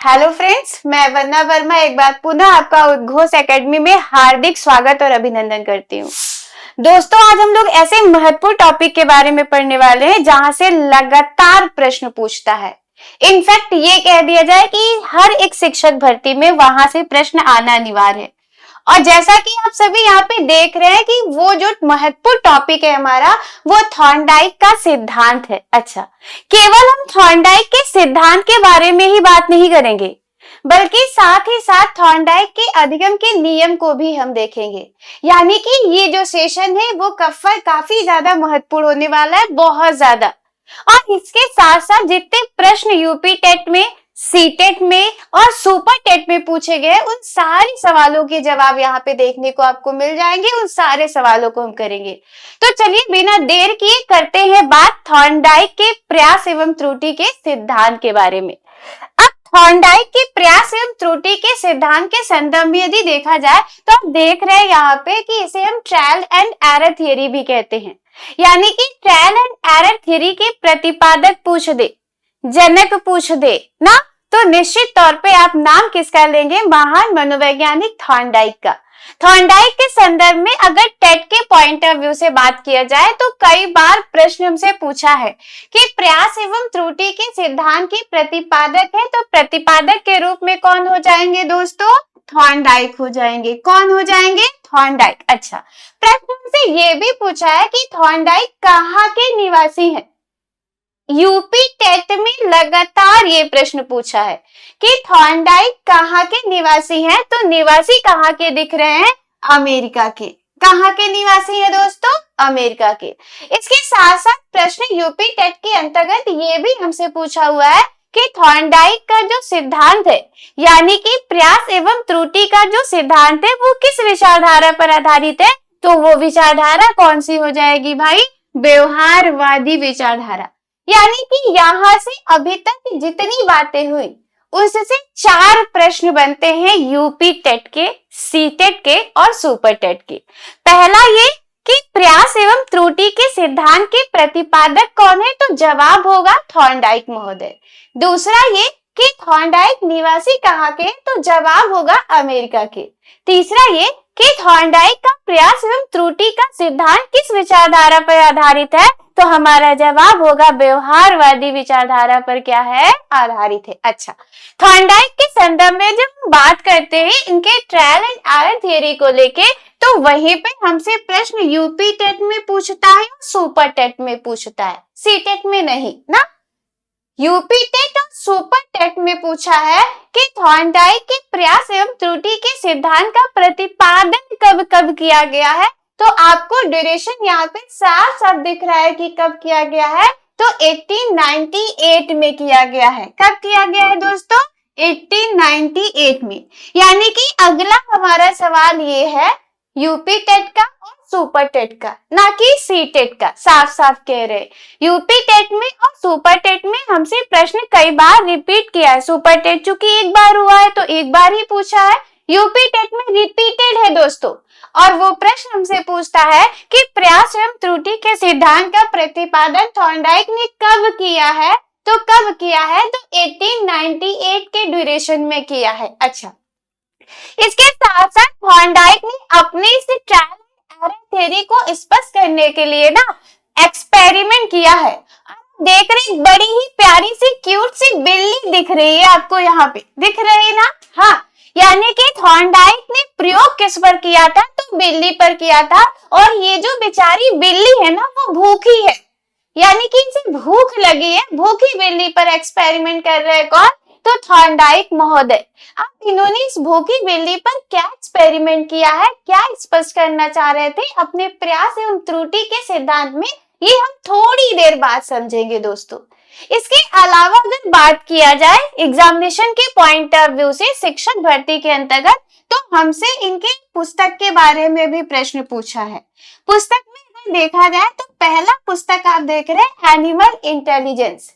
Hello friends, मैं वंदना वर्मा एक बार पुनः आपका उद्घोष एकेडमी में हार्दिक स्वागत और अभिनंदन करती हूँ। दोस्तों, आज हम लोग ऐसे महत्वपूर्ण टॉपिक के बारे में पढ़ने वाले हैं जहां से लगातार प्रश्न पूछता है। इनफैक्ट ये कह दिया जाए कि हर एक शिक्षक भर्ती में वहां से प्रश्न आना अनिवार्य है। और जैसा कि आप सभी यहाँ पे देख रहे हैं कि वो जो महत्वपूर्ण टॉपिक है हमारा, वो थॉर्नडाइक का सिद्धांत है। अच्छा, केवल हम थॉर्नडाइक के सिद्धांत के बारे में ही बात नहीं करेंगे, बल्कि साथ ही साथ थॉर्नडाइक के अधिगम के नियम को भी हम देखेंगे। यानी कि ये जो सेशन है वो काफी ज्यादा महत्वपूर्ण होने वाला है, बहुत ज्यादा। और इसके साथ साथ जितने प्रश्न यूपी टेट में, सी टेट में और सुपर टेट में पूछे गए, उन सारे सवालों के जवाब यहाँ पे देखने को आपको मिल जाएंगे। उन सारे सवालों को हम करेंगे। तो चलिए बिना देर किए करते हैं बात थॉर्नडाइक के प्रयास एवं त्रुटि के सिद्धांत के बारे में। अब थॉर्नडाइक के प्रयास एवं त्रुटि के सिद्धांत के संदर्भ में यदि देखा जाए तो आप देख रहे हैं यहाँ पे कि इसे हम ट्रायल एंड एरर थियरी भी कहते हैं। यानी कि ट्रायल एंड एरर थियरी के प्रतिपादक पूछ दे, जनक पूछ दे ना, तो निश्चित तौर पे आप नाम किसका लेंगे? महान मनोवैज्ञानिक थॉर्नडाइक का। थॉर्नडाइक के संदर्भ में अगर टेट के पॉइंट ऑफ व्यू से बात किया जाए तो कई बार प्रश्न हमसे पूछा है कि प्रयास एवं त्रुटि के सिद्धांत के प्रतिपादक है, तो प्रतिपादक के रूप में कौन हो जाएंगे दोस्तों? थॉर्नडाइक हो जाएंगे। कौन हो जाएंगे? थॉर्नडाइक। अच्छा, प्रश्न हमसे ये भी पूछा है कि थॉर्नडाइक कहाँ के निवासी हैं? यूपी टेट में लगातार ये प्रश्न पूछा है कि थॉर्नडाइक कहाँ के निवासी हैं, तो निवासी कहाँ के दिख रहे हैं? अमेरिका के। कहाँ के निवासी हैं दोस्तों? अमेरिका के। इसके साथ साथ प्रश्न यूपी टेट के अंतर्गत ये भी हमसे पूछा हुआ है कि थॉर्नडाइक का जो सिद्धांत है, यानी कि प्रयास एवं त्रुटि का जो सिद्धांत है, वो किस विचारधारा पर आधारित है? तो वो विचारधारा कौन सी हो जाएगी भाई? व्यवहारवादी विचारधारा। यानी कि यहाँ से अभी तक जितनी बातें हुई उससे 4 प्रश्न बनते हैं यूपी टेट के, सी टेट के और सुपर टेट के। पहला ये कि प्रयास एवं त्रुटि के सिद्धांत के प्रतिपादक कौन है, तो जवाब होगा थॉर्नडाइक महोदय। दूसरा ये कि थॉर्नडाइक निवासी कहाँ के, तो जवाब होगा अमेरिका के। तीसरा ये कि थॉर्नडाइक का प्रयास एवं त्रुटि का सिद्धांत किस विचारधारा पर आधारित है, तो हमारा जवाब होगा व्यवहारवादी विचारधारा पर क्या है? आधारित है। अच्छा, थॉर्नडाइक के संदर्भ में जब हम बात करते हैं इनके ट्रायल एंड एरर थियरी को लेके, तो वहीं पे हमसे प्रश्न यूपी टेट में पूछता है और सुपर टेट में पूछता है, सी टेट में नहीं ना। यूपी टेट और सुपर टेट में पूछा है कि थॉर्नडाइक के प्रयास एवं त्रुटि के सिद्धांत का प्रतिपादन कब कब किया गया है, तो आपको ड्यूरेशन यहाँ पे साफ साफ दिख रहा है कि कब किया गया है, तो 1898 में किया गया है। कब किया गया है दोस्तों? 1898 में। यानी कि अगला हमारा सवाल ये है यूपी टेट का और सुपर टेट का, ना कि सी टेट का। साफ साफ कह रहे, यूपी टेट में और सुपर टेट में हमसे प्रश्न कई बार रिपीट किया है। सुपर टेट चूंकि एक बार हुआ है तो एक बार ही पूछा है, यूपी टेट में रिपीटेड है दोस्तों। और वो प्रश्न हमसे पूछता है कि प्रयास एवं त्रुटि के सिद्धांत का प्रतिपादन थॉर्नडाइक ने कब किया है, तो कब किया है, तो 1898 के ड्यूरेशन में किया है। अच्छा, इसके साथ साथ थॉर्नडाइक ने अपने इस ट्रायल एरर थ्योरी को स्पष्ट करने के लिए ना एक्सपेरिमेंट किया है। देख रहे, बड़ी ही प्यारी सी क्यूट सी बिल्ली दिख रही है आपको, यहाँ पे दिख रही है ना। हाँ, यानी कि थॉर्नडाइक ने प्रयोग किस पर किया था, तो बिल्ली पर किया था। और ये जो बेचारी बिल्ली है ना, वो भूखी है, यानी कि इसे भूख लगी है। भूखी बिल्ली पर एक्सपेरिमेंट कर रहे हैं कौन? तो थॉर्नडाइक महोदय। अब इन्होंने इस भूखी बिल्ली पर क्या एक्सपेरिमेंट किया है, क्या स्पष्ट करना चाह रहे थे अपने प्रयास एवं त्रुटि के सिद्धांत में, ये हम थोड़ी देर बाद समझेंगे दोस्तों। इसके अलावा अगर बात किया जाए एग्जामिनेशन के पॉइंट ऑफ व्यू से शिक्षक भर्ती के अंतर्गत, तो हमसे इनके पुस्तक के बारे में भी प्रश्न पूछा है। पुस्तक में अगर देखा जाए तो पहला पुस्तक आप देख रहे हैं एनिमल इंटेलिजेंस।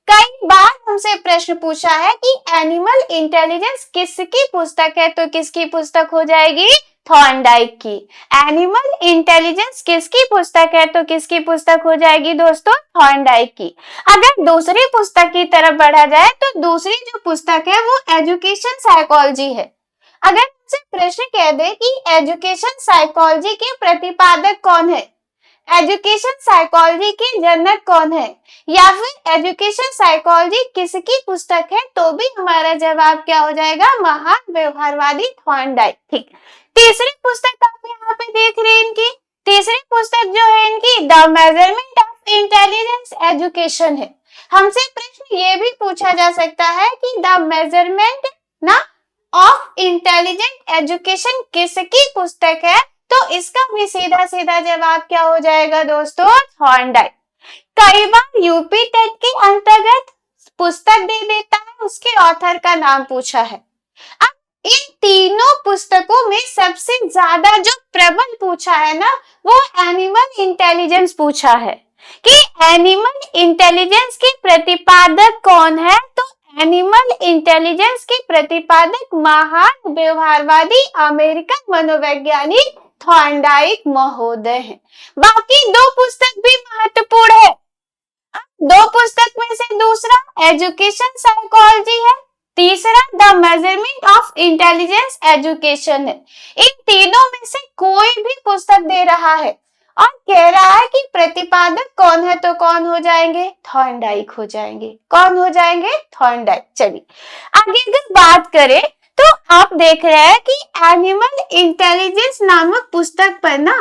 कई बार हमसे प्रश्न पूछा है कि एनिमल इंटेलिजेंस किसकी पुस्तक है, तो किसकी पुस्तक हो जाएगी? थॉर्नडाइक की। एनिमल इंटेलिजेंस किसकी पुस्तक है? तो किसकी पुस्तक हो जाएगी दोस्तों? थॉर्नडाइक की। अगर दूसरी पुस्तक की तरफ बढ़ा जाए तो दूसरी जो पुस्तक है वो एजुकेशन साइकोलॉजी है। अगर मुझसे प्रश्न कह दे कि एजुकेशन साइकोलॉजी के प्रतिपादक कौन है, एजुकेशन साइकोलॉजी के जनक कौन है, या फिर एजुकेशन साइकोलॉजी किसकी पुस्तक है, तो भी हमारा जवाब क्या हो जाएगा? महान व्यवहारवादी थॉर्नडाइक। ठीक। तीसरी पुस्तक आप यहाँ पे देख रहे हैं इनकी, तीसरी पुस्तक जो है इनकी the measurement of intelligence education है। हमसे प्रश्न ये भी पूछा जा सकता है कि द मेजरमेंट ना ऑफ इंटेलिजेंट एजुकेशन किसकी पुस्तक है, तो इसका भी सीधा सीधा जवाब क्या हो जाएगा दोस्तों? थॉर्नडाइक। कई बार यूपी टेट के अंतर्गत पुस्तक दे देता है, उसके ऑथर का नाम पूछा है। अब इन तीनों पुस्तकों में सबसे ज्यादा जो प्रबल पूछा है ना, वो एनिमल इंटेलिजेंस पूछा है कि एनिमल इंटेलिजेंस के प्रतिपादक कौन है, तो एनिमल इंटेलिजेंस के प्रतिपादक महान व्यवहारवादी अमेरिकन मनोवैज्ञानिक थॉर्नडाइक महोदय हैं। बाकी दो पुस्तक भी महत्वपूर्ण है। दो पुस्तक में से दूसरा एजुकेशन साइकोलॉजी है, तीसरा the measurement of intelligence education है। इन तीनों में से कोई भी पुस्तक दे रहा है और कह रहा है कि प्रतिपादक कौन है, तो कौन हो जाएंगे? थॉर्नडाइक हो जाएंगे। कौन हो जाएंगे? थॉर्नडाइक। चलिए आगे अगर बात करें तो आप देख रहे हैं कि एनिमल इंटेलिजेंस नामक पुस्तक पर ना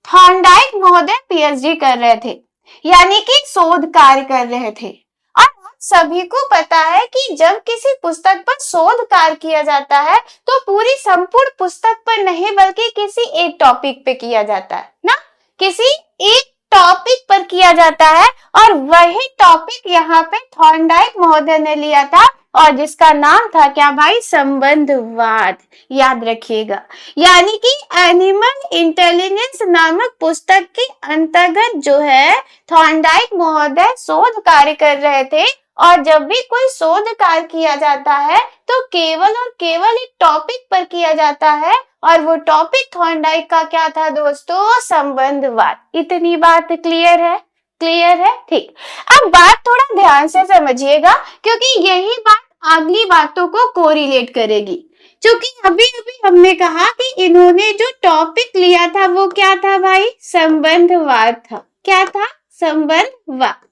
थॉर्नडाइक महोदय पीएचडी कर रहे थे, यानी कि शोध कार्य कर रहे थे। और आप सभी को पता है कि जब किसी पुस्तक पर शोध कार्य किया जाता है तो पूरी संपूर्ण पुस्तक पर नहीं बल्कि किसी एक टॉपिक पे किया जाता है ना, किसी एक टॉपिक पर किया जाता है। और वही टॉपिक यहाँ पे थॉर्नडाइक महोदय ने लिया था और जिसका नाम था क्या भाई? संबंधवाद। याद रखिएगा। यानी कि एनिमल इंटेलिजेंस नामक पुस्तक के अंतर्गत जो है थॉर्नडाइक महोदय शोध कार्य कर रहे थे। और जब भी कोई शोध कार्य किया जाता है तो केवल और केवल एक टॉपिक पर किया जाता है, और वो टॉपिक थॉर्नडाइक का क्या था दोस्तों? संबंधवाद। इतनी बात क्लियर है? क्लियर है? ठीक। अब बात थोड़ा ध्यान से समझिएगा क्योंकि यही बात अगली बातों को कोरिलेट करेगी। क्योंकि अभी अभी हमने कहा कि इन्होंने जो टॉपिक लिया था वो क्या था भाई? संबंधवाद था। क्या था? संबंधवाद।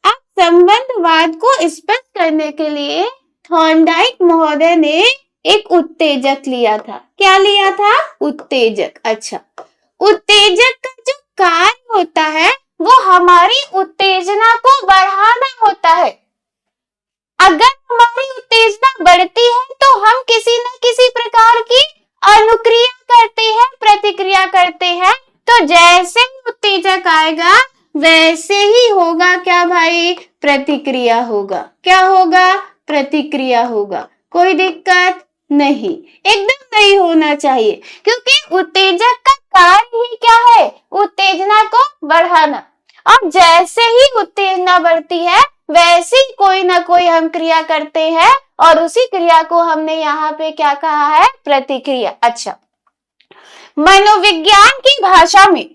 अब संबंधवाद को स्पष्ट करने के लिए थॉर्नडाइक महोदय ने एक उत्तेजक लिया था। क्या लिया था? उत्तेजक। अच्छा, उत्तेजक का जो कार्य होता है वो हमारी उत्तेजना को बढ़ाना होता है। अगर हमारी उत्तेजना बढ़ती है तो हम किसी न किसी प्रकार की अनुक्रिया करते हैं, प्रतिक्रिया करते हैं। तो जैसे ही उत्तेजक आएगा वैसे ही होगा क्या भाई? प्रतिक्रिया होगा। क्या होगा? प्रतिक्रिया होगा। कोई दिक्कत नहीं, एकदम नहीं होना चाहिए, क्योंकि उत्तेजक का कार्य ही क्या है? उत्तेजना को बढ़ाना। और जैसे ही उत्तेजना बढ़ती है वैसे ही कोई ना कोई हम क्रिया करते हैं और उसी क्रिया को हमने यहाँ पे क्या कहा है? प्रतिक्रिया। अच्छा, मनोविज्ञान की भाषा में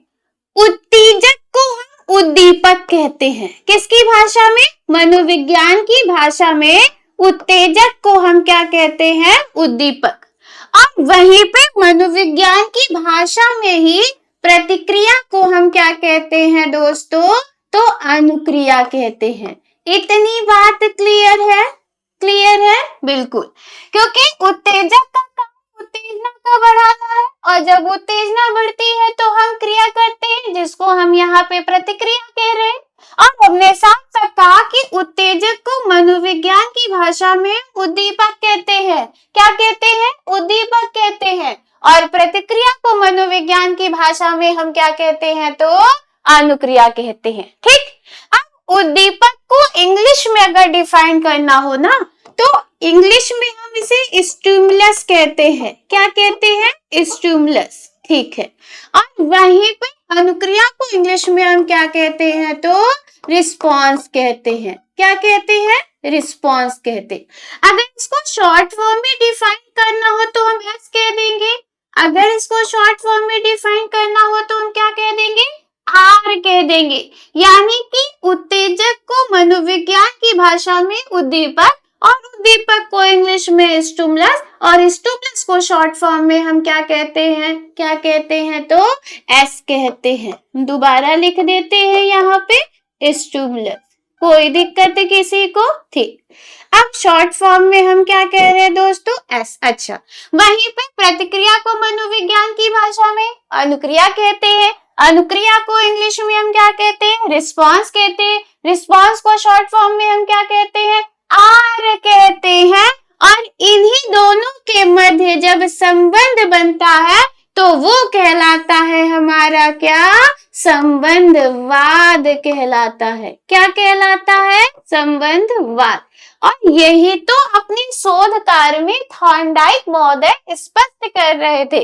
उत्तेजक को हम उद्दीपक कहते हैं। किसकी भाषा में? मनोविज्ञान की भाषा में उत्तेजक को हम क्या कहते हैं? उद्दीपक। और वहीं पे मनोविज्ञान की भाषा में ही प्रतिक्रिया को हम क्या कहते हैं दोस्तों? तो अनुक्रिया कहते हैं। इतनी बात क्लियर है? क्लियर है? बिल्कुल। क्योंकि उत्तेजक का काम उत्तेजना का बढ़ाना है, और जब उत्तेजना बढ़ती है तो हम क्रिया करते हैं जिसको हम यहाँ पे प्रतिक्रिया कह रहे हैं। और हमने साफ साफ कहा कि उत्तेजक को मनोविज्ञान की भाषा में उद्दीपक कहते हैं। क्या कहते हैं? उद्दीपक कहते हैं। और प्रतिक्रिया को मनोविज्ञान की भाषा में हम क्या कहते हैं? तो अनुक्रिया कहते हैं। ठीक। अब उद्दीपक को इंग्लिश में अगर डिफाइन करना हो ना तो इंग्लिश में हम इसे स्टिमुलस कहते हैं। क्या कहते हैं? स्टिमुलस। ठीक है। और वहीं पे अनुक्रिया को इंग्लिश में हम क्या कहते हैं? तो रिस्पॉन्स कहते हैं। क्या कहते हैं? रिस्पॉन्स कहते हैं। अगर इसको शॉर्ट फॉर्म में डिफाइन करना हो तो हम एस कह देंगे। अगर इसको शॉर्ट फॉर्म में डिफाइन करना हो तो हम क्या कह देंगे, आर कह देंगे। यानी कि उत्तेजक को मनोविज्ञान की भाषा में उद्दीपक और उद्दीपक को इंग्लिश में स्टिमुलस, और स्टिमुलस को शॉर्ट फॉर्म में हम क्या कहते हैं, क्या कहते हैं तो एस कहते हैं। दोबारा लिख देते हैं यहाँ पे स्टिमुलस। कोई दिक्कत है किसी को? ठीक। अब शॉर्ट फॉर्म में हम क्या कह रहे हैं दोस्तों, एस। अच्छा, वहीं पे प्रतिक्रिया को मनोविज्ञान की भाषा में अनुक्रिया कहते हैं। अनुक्रिया को इंग्लिश में हम क्या कहते हैं, रिस्पॉन्स कहते हैं। रिस्पॉन्स को शॉर्ट फॉर्म में हम क्या कहते हैं, आर कहते हैं। और इन्हीं दोनों के मध्य जब संबंध बनता है तो वो कहलाता है हमारा क्या, संबंधवाद कहलाता है। क्या कहलाता है, संबंधवाद। और यही तो अपनी शोध कार्य में थॉर्नडाइक महोदय स्पष्ट कर रहे थे।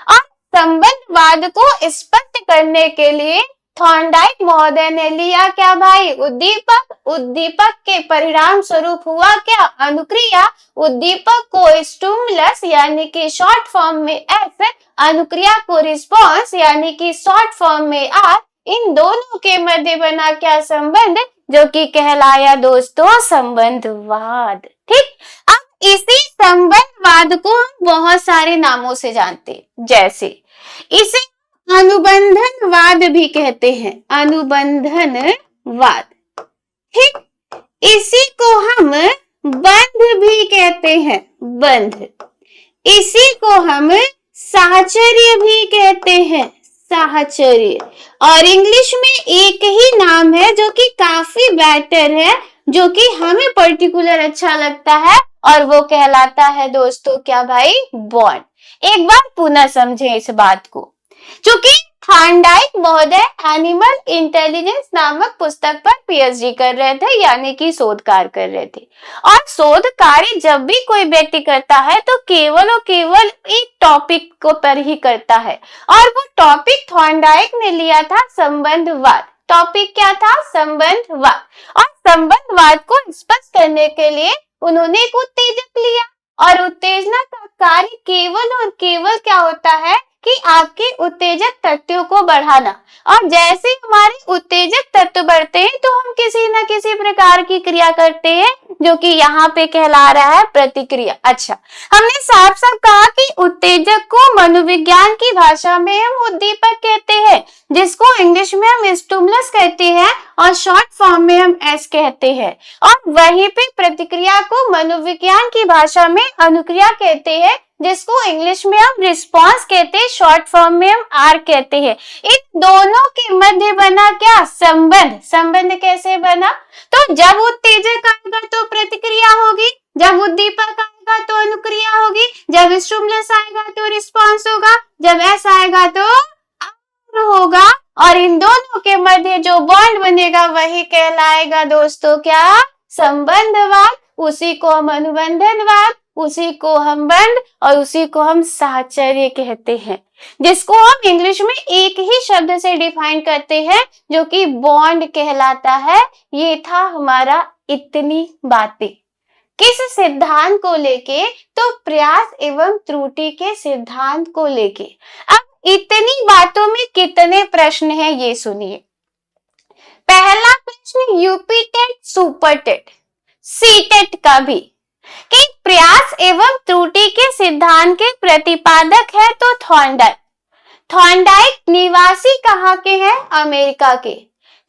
और संबंधवाद को स्पष्ट करने के लिए थॉर्नडाइक महोदय ने लिया क्या भाई, उद्दीपक। उद्दीपक के परिणाम स्वरूप हुआ क्या, अनुक्रिया। उद्दीपक को स्टिमुलस यानी कि शॉर्ट फॉर्म में एस, अनुक्रिया को रिस्पॉन्स यानी कि शॉर्ट फॉर्म में आर। इन दोनों के मध्य बना क्या, संबंध, जो कि कहलाया दोस्तों संबंधवाद। ठीक। अब इसी संबंधवाद को हम बहुत सारे नामों से जानते हैं, जैसे इसे अनुबंधनवाद भी कहते हैं, अनुबंधनवाद। ठीक। इसी को हम बंध भी कहते हैं, बंध। इसी को हम साहचर्य भी कहते हैं, साहचर्य। और इंग्लिश में एक ही नाम है जो कि काफी बेटर है, जो कि हमें पर्टिकुलर अच्छा लगता है, और वो कहलाता है दोस्तों क्या भाई, बॉन्ड। एक बार पुनः समझें इस बात को। चूंकि थॉर्नडाइक महोदय एनिमल इंटेलिजेंस नामक पुस्तक पर पीएचडी कर रहे थे, यानी कि शोध कार्य कर रहे थे। और शोध कार्य जब भी कोई व्यक्ति करता है तो केवल और केवल एक टॉपिक को पर ही करता है, और वो टॉपिक थॉर्नडाइक ने लिया था संबंधवाद। टॉपिक क्या था, संबंधवाद। और संबंधवाद को स्पष्ट करने के लिए उन्होंने एक उत्तेजक लिया, और उत्तेजना का कार्य केवल और केवल क्या होता है कि आपके उत्तेजक तत्वों को बढ़ाना। और जैसे हमारे उत्तेजक तत्व बढ़ते हैं तो हम किसी न किसी प्रकार की क्रिया करते हैं, जो कि यहाँ पे कहला रहा है प्रतिक्रिया। अच्छा, हमने साफ साफ कहा कि उत्तेजक को मनोविज्ञान की भाषा में हम उद्दीपक कहते हैं, जिसको इंग्लिश में हम स्टिमुलस कहते हैं, और शॉर्ट फॉर्म में हम एस कहते हैं। और वहीं पे प्रतिक्रिया को मनोविज्ञान की भाषा में अनुक्रिया कहते हैं, जिसको इंग्लिश में हम रिस्पॉन्स कहते हैं, शॉर्ट फॉर्म में हम आर कहते हैं। इन दोनों के मध्य बना क्या, संबंध। संबंध कैसे बना, तो जब उत्तेजक आएगा तो प्रतिक्रिया होगी, जब उद्दीपक आएगा तो अनुक्रिया होगी, जब स्टिमुलस आएगा तो रिस्पॉन्स होगा, जब एस आएगा तो आर होगा। और इन दोनों के मध्य जो बॉन्ड बनेगा वही कहलाएगा दोस्तों क्या, संबंधवाद। उसी को हम अनुबंधनवाद, उसी को हम बंध, और उसी को हम साहचर्य कहते हैं, जिसको हम इंग्लिश में एक ही शब्द से डिफाइन करते हैं, जो कि बॉन्ड कहलाता है। ये था हमारा इतनी बातें किस सिद्धांत को लेके, तो प्रयास एवं त्रुटि के सिद्धांत को लेके। अब इतनी बातों में कितने प्रश्न हैं ये सुनिए। पहला प्रश्न UP TET, super TET, CTET का भी, कि प्रयास एवं त्रुटि के सिद्धांत के प्रतिपादक है तो थॉर्नडाइक। थॉर्नडाइक निवासी कहाँ के हैं, अमेरिका के।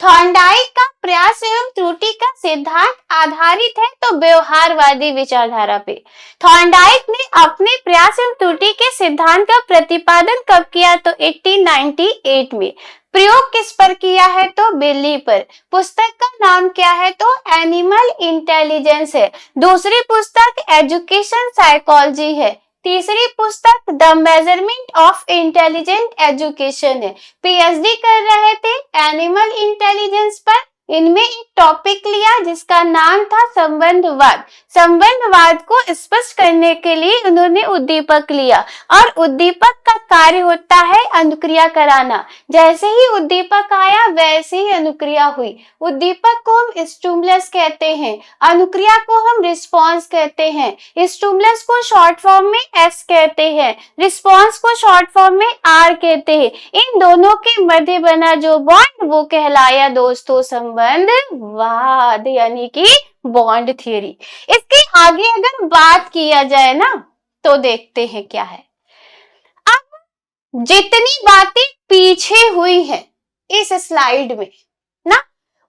थॉर्नडाइक का प्रयास एवं त्रुटि का सिद्धांत आधारित है तो व्यवहारवादी विचारधारा पे। थॉर्नडाइक ने अपने प्रयास एवं त्रुटि के सिद्धांत का प्रतिपादन कब किया, तो 1898 में। प्रयोग किस पर किया है, तो बिल्ली पर। पुस्तक का नाम क्या है, तो एनिमल इंटेलिजेंस है। दूसरी पुस्तक एजुकेशन साइकोलॉजी है। तीसरी पुस्तक the measurement of intelligent education है। पीएचडी कर रहे थे एनिमल इंटेलिजेंस पर। इनमें एक टॉपिक लिया जिसका नाम था संबंधवाद। संबंधवाद को स्पष्ट करने के लिए उन्होंने उद्दीपक लिया और उद्दीपक का कार्य होता है अनुक्रिया कराना। जैसे ही उद्दीपक आया वैसे ही अनुक्रिया हुई। उद्दीपक को हम स्टिमुलस कहते हैं, अनुक्रिया को हम रिस्पॉन्स कहते हैं। स्टिमुलस को शॉर्ट फॉर्म में एस कहते हैं, रिस्पॉन्स को शॉर्ट फॉर्म में आर कहते हैं। इन दोनों के मध्य बना जो बॉन्ड वो कहलाया दोस्तों संबंधवाद, यानी कि बॉन्ड थियरी। इसके आगे अगर बात किया जाए ना तो देखते हैं क्या है। अब जितनी बातें पीछे हुई हैं इस स्लाइड में ना,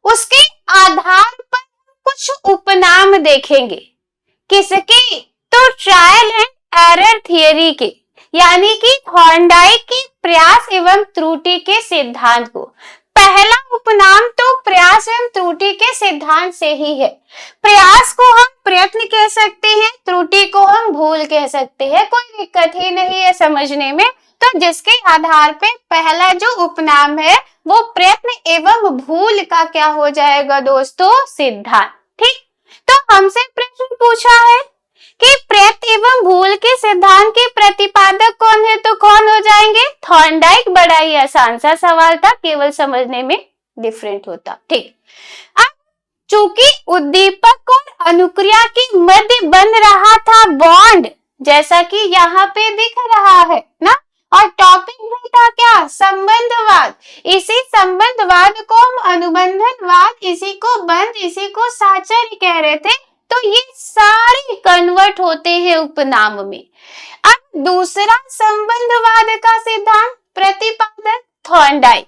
उसके आधार पर कुछ उपनाम देखेंगे। किसके? तो ट्रायल एंड एरर थियरी के, यानी कि थॉर्नडाइक के प्रयास एवं त्रुटि के सिद्धांत को। पहला उपनाम तो प्रयास एवं त्रुटि के सिद्धांत से ही है। प्रयास को हम प्रयत्न कह सकते हैं, त्रुटि को हम भूल कह सकते हैं, कोई दिक्कत ही नहीं है समझने में। तो जिसके आधार पे पहला जो उपनाम है वो प्रयत्न एवं भूल का क्या हो जाएगा दोस्तों? सिद्धांत। ठीक, तो हमसे प्रश्न पूछा है कि प्रयत्न एवं भूल के सिद्धांत के प्रतिपादक कौन है, तो कौन हो जाएंगे? थॉर्नडाइक। बड़ा ही आसान सा सवाल था, केवल समझने में डिफरेंट होता। ठीक, अब चूंकि उद्दीपक और अनुक्रिया के मध्य बन रहा था बॉन्ड, जैसा कि यहाँ पे दिख रहा है ना, और टॉपिक भी था क्या? संबंधवाद। इसी संबंधवाद को हम अनुबंधनवाद, इसी को बंध, इसी को साचर्य कह रहे थे। तो ये सारे कन्वर्ट होते हैं उपनाम में। अब दूसरा संबंधवाद का सिद्धांत प्रतिपादक थॉर्नडाइक,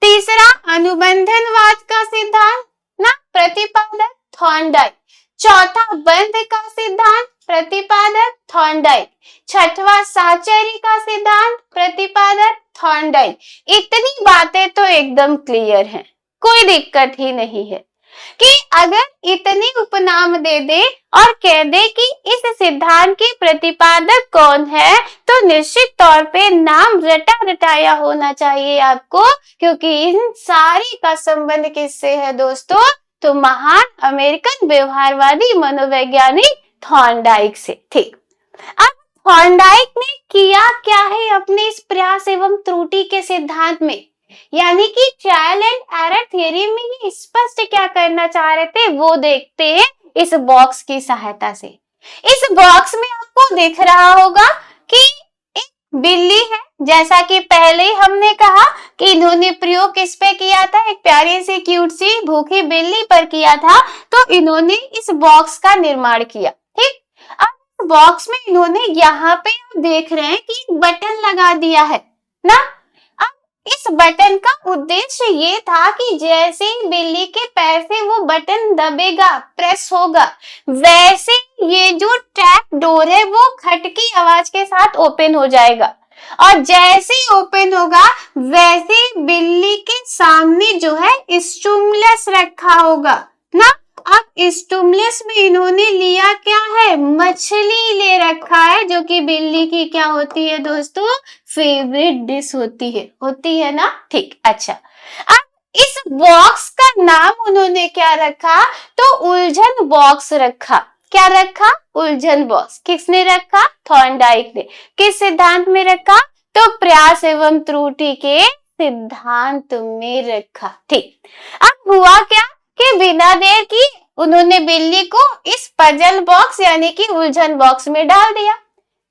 तीसरा अनुबंधनवाद का सिद्धांत ना प्रतिपादक थॉर्नडाइक, चौथा बंध का सिद्धांत प्रतिपादक थॉर्नडाइक, छठवां साचर्य का सिद्धांत प्रतिपादक थॉर्नडाइक। इतनी बातें तो एकदम क्लियर हैं, कोई दिक्कत ही नहीं है कि अगर इतनी उपनाम दे दे और कह दे कि इस सिद्धांत के प्रतिपादक कौन है, तो निश्चित तौर पे नाम रटा रटाया होना चाहिए आपको, क्योंकि इन सारी का संबंध किससे है दोस्तों? तो महान अमेरिकन व्यवहारवादी मनोवैज्ञानिक थॉर्नडाइक से। ठीक, अब थॉर्नडाइक ने किया क्या है अपने इस प्रयास एवं त्रुटि के सिद्धांत में, यानी कि ट्रायल एंड एरर थ्योरी में ये स्पष्ट क्या करना चाह रहे थे वो देखते हैं इस बॉक्स की सहायता से। इस बॉक्स में आपको दिख रहा होगा कि एक बिल्ली है, जैसा कि पहले हमने कहा कि इन्होंने प्रयोग किस पे किया था? एक प्यारी सी क्यूट सी भूखी बिल्ली पर किया था। तो इन्होंने इस बॉक्स का निर्माण किया। ठीक, अब बॉक्स में इन्होंने यहाँ पे आप देख रहे हैं कि बटन लगा दिया है ना। इस बटन का उद्देश्य ये था कि जैसे ही बिल्ली के पैर से वो बटन दबेगा, प्रेस होगा, वैसे ये जो ट्रैप डोर है वो खट की आवाज के साथ ओपन हो जाएगा, और जैसे ही ओपन होगा वैसे बिल्ली के सामने जो है स्टिमुलस रखा होगा ना। अब स्टिमुलस में इन्होंने लिया क्या है? मछली ले रखा है, जो कि बिल्ली की क्या होती है दोस्तों? फेवरेट डिश होती है ना। ठीक, अच्छा, अब इस बॉक्स का नाम उन्होंने क्या रखा? तो उलझन बॉक्स रखा। क्या रखा? उलझन बॉक्स। किसने रखा? थॉर्नडाइक ने। किस सिद्धांत में रखा? तो प्रयास एवं त्रुटि के सिद्धांत में रखा। ठीक, अब हुआ क्या कि बिना देर की उन्होंने बिल्ली को इस पजल बॉक्स यानी कि उलझन बॉक्स में डाल दिया।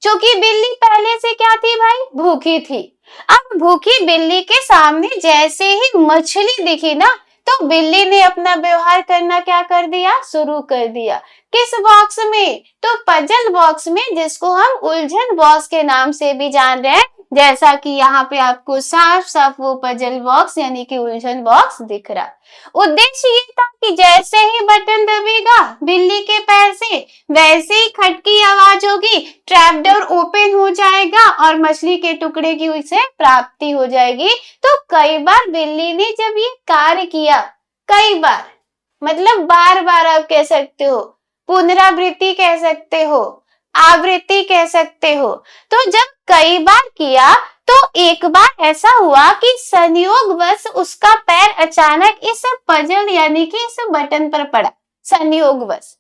क्योंकि बिल्ली पहले से क्या थी भाई? भूखी थी। अब भूखी बिल्ली के सामने जैसे ही मछली दिखी ना, तो बिल्ली ने अपना व्यवहार करना क्या कर दिया? शुरू कर दिया। किस बॉक्स में? तो पजल बॉक्स में, जिसको हम उलझन बॉक्स के नाम से भी जान रहे हैं, जैसा कि यहाँ पे आपको साफ साफ वो पजल बॉक्स यानी कि उलझन बॉक्स दिख रहा। उद्देश्य ये था कि जैसे ही बटन दबेगा बिल्ली के पैर से, वैसे ही खटकी आवाज होगी, ट्रैप डोर ओपन हो जाएगा और मछली के टुकड़े की उसे प्राप्ति हो जाएगी। तो कई बार बिल्ली ने जब ये कार्य किया, कई बार मतलब बार बार आप कह सकते हो, पुनरावृत्ति कह सकते हो, आवृत्ति कह सकते हो। तो जब कई बार किया तो एक बार ऐसा हुआ कि संयोगवश उसका पैर अचानक इस पजल यानी कि इस बटन पर पड़ा, संयोगवश।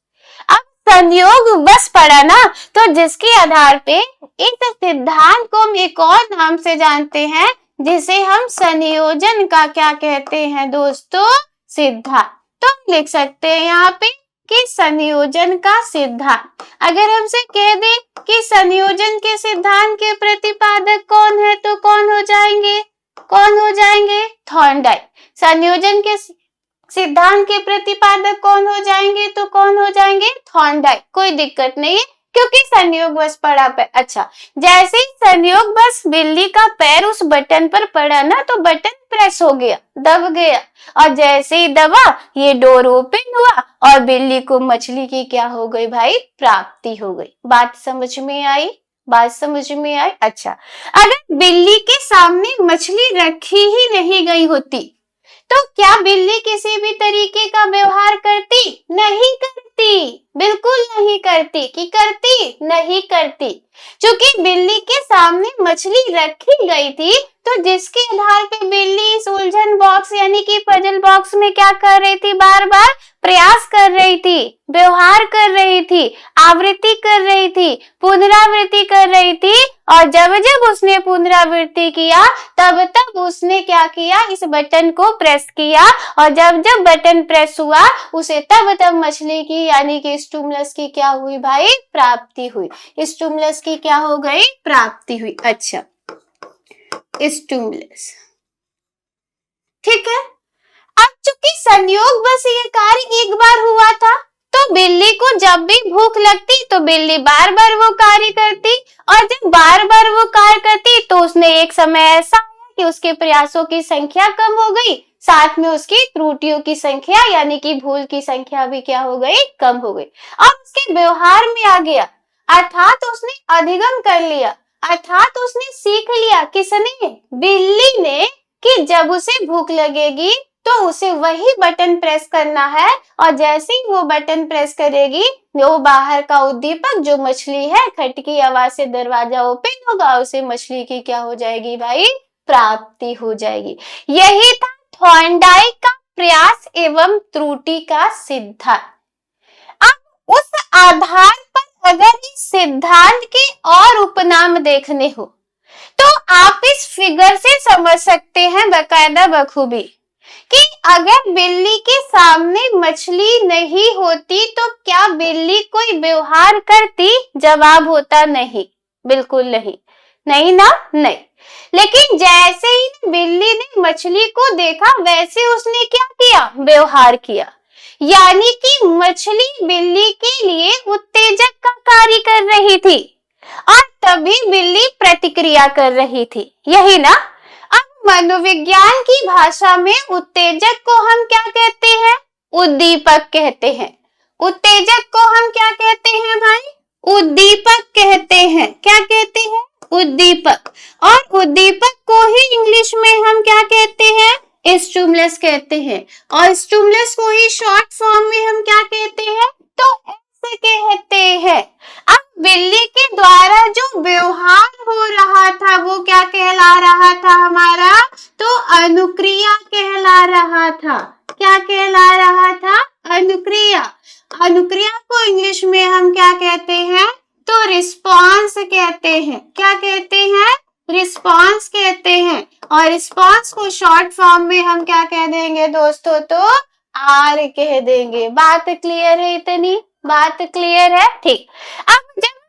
अब संयोग बस पड़ा ना, तो जिसके आधार पे इस सिद्धांत को हम एक और नाम से जानते हैं, जिसे हम संयोजन का क्या कहते हैं दोस्तों, सिद्धांत। तो हम लिख सकते हैं यहाँ पे कि संयोजन का सिद्धांत। अगर हमसे कह दे कि संयोजन के सिद्धांत के प्रतिपादक कौन है, तो कौन हो जाएंगे, कौन हो जाएंगे, थॉर्नडाइक। संयोजन के सिद्धांत के प्रतिपादक कौन हो जाएंगे, तो कौन हो जाएंगे, थॉर्नडाइक। कोई दिक्कत नहीं है क्योंकि संयोग बस पड़ा पे। अच्छा, जैसे ही संयोग बस बिल्ली का पैर उस बटन पर पड़ा ना, तो बटन प्रेस हो गया, दब गया, और जैसे ही दबा ये डोर ओपन हुआ और बिल्ली को मछली की क्या हो गई भाई, प्राप्ति हो गई। बात समझ में आई, बात समझ में आई। अच्छा, अगर बिल्ली के सामने मछली रखी ही नहीं गई होती, तो क्या बिल्ली किसी भी तरीके का व्यवहार करती, नहीं करती, बिल्कुल नहीं करती। कि करती, नहीं करती। क्योंकि बिल्ली के सामने मछली रखी गई थी, तो जिसके आधार पे बिल्ली इस उलझन बॉक्स यानी कि पजल बॉक्स में क्या कर रही थी, बार बार प्रयास कर रही थी, व्यवहार कर रही थी, आवृत्ति कर रही थी, पुनरावृत्ति कर रही थी। और जब जब उसने पुनरावृत्ति किया, तब तब उसने क्या किया, इस बटन को प्रेस किया, और जब जब बटन प्रेस हुआ उसे तब तब मछली की यानी कि स्टिमुलस की क्या हुई भाई, प्राप्ति हुई। स्टिमुलस की क्या हो गई, प्राप्ति हुई। अच्छा, स्टिमुलस, ठीक है। अब चूंकि संयोग बस ये कार्य एक बार हुआ था, तो बिल्ली को जब भी भूख लगती तो बिल्ली बार बार वो कार्य करती, और जब बार बार वो कार्य करती तो उसने एक समय ऐसा आया कि उसके प्रयासों की संख्या कम हो गई, साथ में उसकी त्रुटियों की संख्या यानी कि भूल की संख्या भी क्या हो गई, कम हो गई। अब उसके व्यवहार में आ गया, अर्थात उसने अधिगम कर लिया, अर्थात उसने सीख लिया, किसने, बिल्ली ने, कि जब उसे भूख लगेगी तो उसे वही बटन प्रेस करना है, और जैसे ही वो बटन प्रेस करेगी, वो बाहर का उद्दीपक जो मछली है, खट की आवाज से दरवाजा ओपन होगा, उसे मछली की क्या हो जाएगी भाई, प्राप्ति हो जाएगी। यही था थॉर्नडाइक का प्रयास एवं त्रुटि का सिद्धांत। अब उस आधार पर अगर इस सिद्धांत के और उपनाम देखने हो, तो आप इस फिगर से समझ सकते हैं बकायदा बखूबी कि अगर बिल्ली के सामने मछली नहीं होती तो क्या बिल्ली कोई व्यवहार करती, जवाब होता नहीं, बिल्कुल नहीं, नहीं ना, नहीं। लेकिन जैसे ही बिल्ली ने मछली को देखा, वैसे उसने क्या किया, व्यवहार किया, यानी कि मछली बिल्ली के लिए उत्तेजक का कार्य कर रही थी, और तभी बिल्ली प्रतिक्रिया कर रही थी, यही ना। अब मनोविज्ञान की भाषा में उत्तेजक को हम क्या कहते हैं, उद्दीपक कहते हैं। उत्तेजक को हम क्या कहते हैं भाई, उद्दीपक कहते हैं। क्या कहते हैं, उद्दीपक। और उद्दीपक को ही इंग्लिश में हम क्या कहते हैं, स्टिमुलस कहते हैं, और स्टिमुलस को ही शॉर्ट फॉर्म में हम क्या कहते हैं, तो ऐसे कहते हैं। अब बिल्ली के द्वारा जो व्यवहार हो रहा था वो क्या कहला रहा था हमारा, तो अनुक्रिया कहला रहा था। क्या कहला रहा था, अनुक्रिया। अनुक्रिया को इंग्लिश में हम क्या कहते हैं, तो रिस्पॉन्स कहते हैं। क्या कहते हैं, रिस्पॉन्स कहते हैं। और रिस्पॉन्स को शॉर्ट फॉर्म में हम क्या कह देंगे दोस्तों, तो आर कह देंगे। बात क्लियर है, इतनी बात क्लियर है, ठीक। अब जब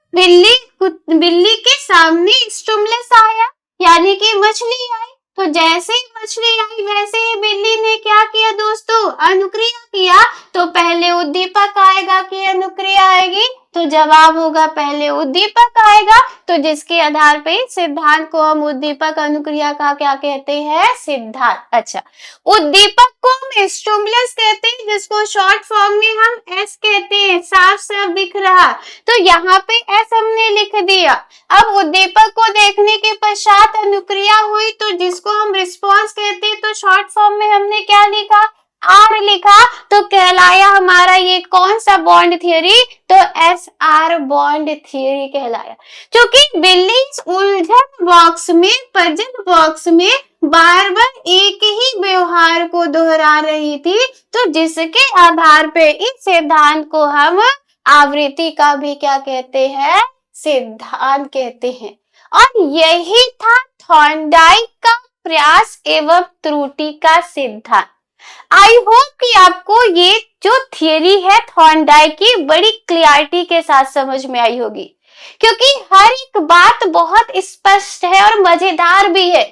बिल्ली के सामने स्टिमुलस आया यानी कि मछली आई, तो जैसे ही मछली आई वैसे ही बिल्ली ने क्या किया दोस्तों, अनुक्रिया किया। तो पहले उद्दीपक आएगा कि अनुक्रिया आएगी, तो जवाब होगा पहले उद्दीपक आएगा। तो जिसके आधार पे सिद्धांत को हम उद्दीपक अनुक्रिया का क्या कहते हैं, सिद्धांत। अच्छा, उद्दीपक को हम स्टिमुलस कहते हैं, जिसको शॉर्ट फॉर्म में हम एस कहते हैं। साफ साफ दिख रहा, तो यहाँ पे एस हमने लिख दिया। अब उद्दीपक को देखने के पश्चात अनुक्रिया हुई, तो जिसको हम रिस्पॉन्स कहते हैं, तो शॉर्ट फॉर्म में हमने क्या लिखा, आर लिखा। तो कहलाया हमारा ये कौन सा बॉन्ड थियरी, तो एस आर बॉन्ड थियरी कहलाया। क्योंकि बिल्ली उलझन बॉक्स में, पजल बॉक्स में बार बार एक ही व्यवहार को दोहरा रही थी, तो जिसके आधार पे इस सिद्धांत को हम आवृत्ति का भी क्या कहते हैं? सिद्धांत कहते हैं। और यही था थॉर्नडाइक का प्रयास एवं त्रुटि का सिद्धांत। आई होप कि आपको ये जो थियरी है थॉर्नडाइक की बड़ी क्लियरिटी के साथ समझ में आई होगी, क्योंकि हर एक बात बहुत स्पष्ट है और मजेदार भी है।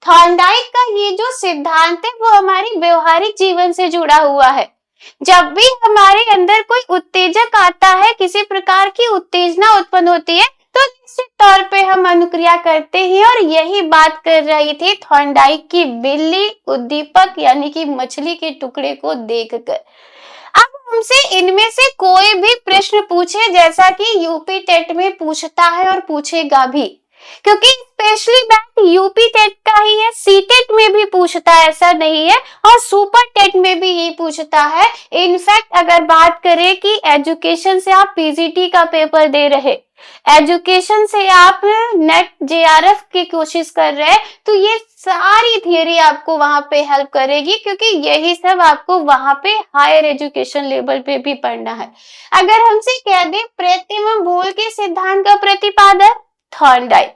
थॉर्नडाइक का ये जो सिद्धांत है वो हमारे व्यवहारिक जीवन से जुड़ा हुआ है। जब भी हमारे अंदर कोई उत्तेजक आता है, किसी प्रकार की उत्तेजना उत्पन्न होती है, तो निश्चित तौर पे हम अनुक्रिया करते हैं। और यही बात कर रही थी थॉर्नडाइक की बिल्ली उद्दीपक यानी कि मछली के टुकड़े को देखकर। अब हमसे इनमें से कोई भी प्रश्न पूछे, जैसा कि यूपी टेट में पूछता है और पूछेगा भी, क्योंकि स्पेशली बैट यूपी टेट का ही है, सी टेट में भी पूछता है, ऐसा नहीं है, और सुपर टेट में भी यही पूछता है। इनफैक्ट अगर बात करें कि एजुकेशन से आप पीजीटी का पेपर दे रहे, एजुकेशन से आप नेट जेआरएफ की कोशिश कर रहे हैं, तो ये सारी थियरी आपको वहां पे हेल्प करेगी, क्योंकि यही सब आपको वहां पे हायर एजुकेशन लेवल पे भी पढ़ना है। अगर हमसे कह दे प्रतिम बोल के सिद्धांत का प्रतिपादक थॉर्नडाइक,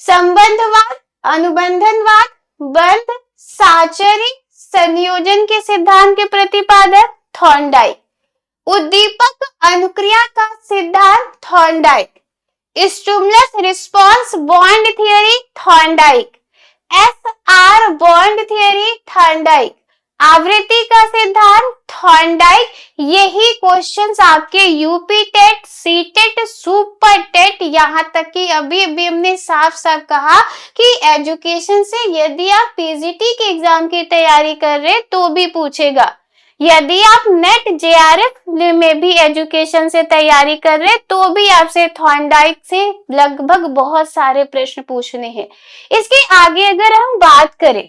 संबंधवाद, अनुबंधनवाद, बंध, साचरी, संयोजन के सिद्धांत के प्रतिपादक थॉर्नडाइक, उद्दीपक अनुक्रिया का सिद्धांत Thorndike, stimulus response bond theory Thorndike, SR bond theory Thorndike, आवृत्ति का सिद्धांत थॉर्नडाइक। यही क्वेश्चंस आपके UP TET, C TET, super TET, यहाँ तक कि अभी हमने साफ साफ कहा कि एजुकेशन से यदि आप पीजीटी के एग्जाम की तैयारी कर रहे तो भी पूछेगा, यदि आप नेट जेआरएफ में भी एजुकेशन से तैयारी कर रहे तो भी आपसे थॉर्नडाइक से लगभग बहुत सारे प्रश्न पूछने हैं। इसके आगे अगर हम बात करें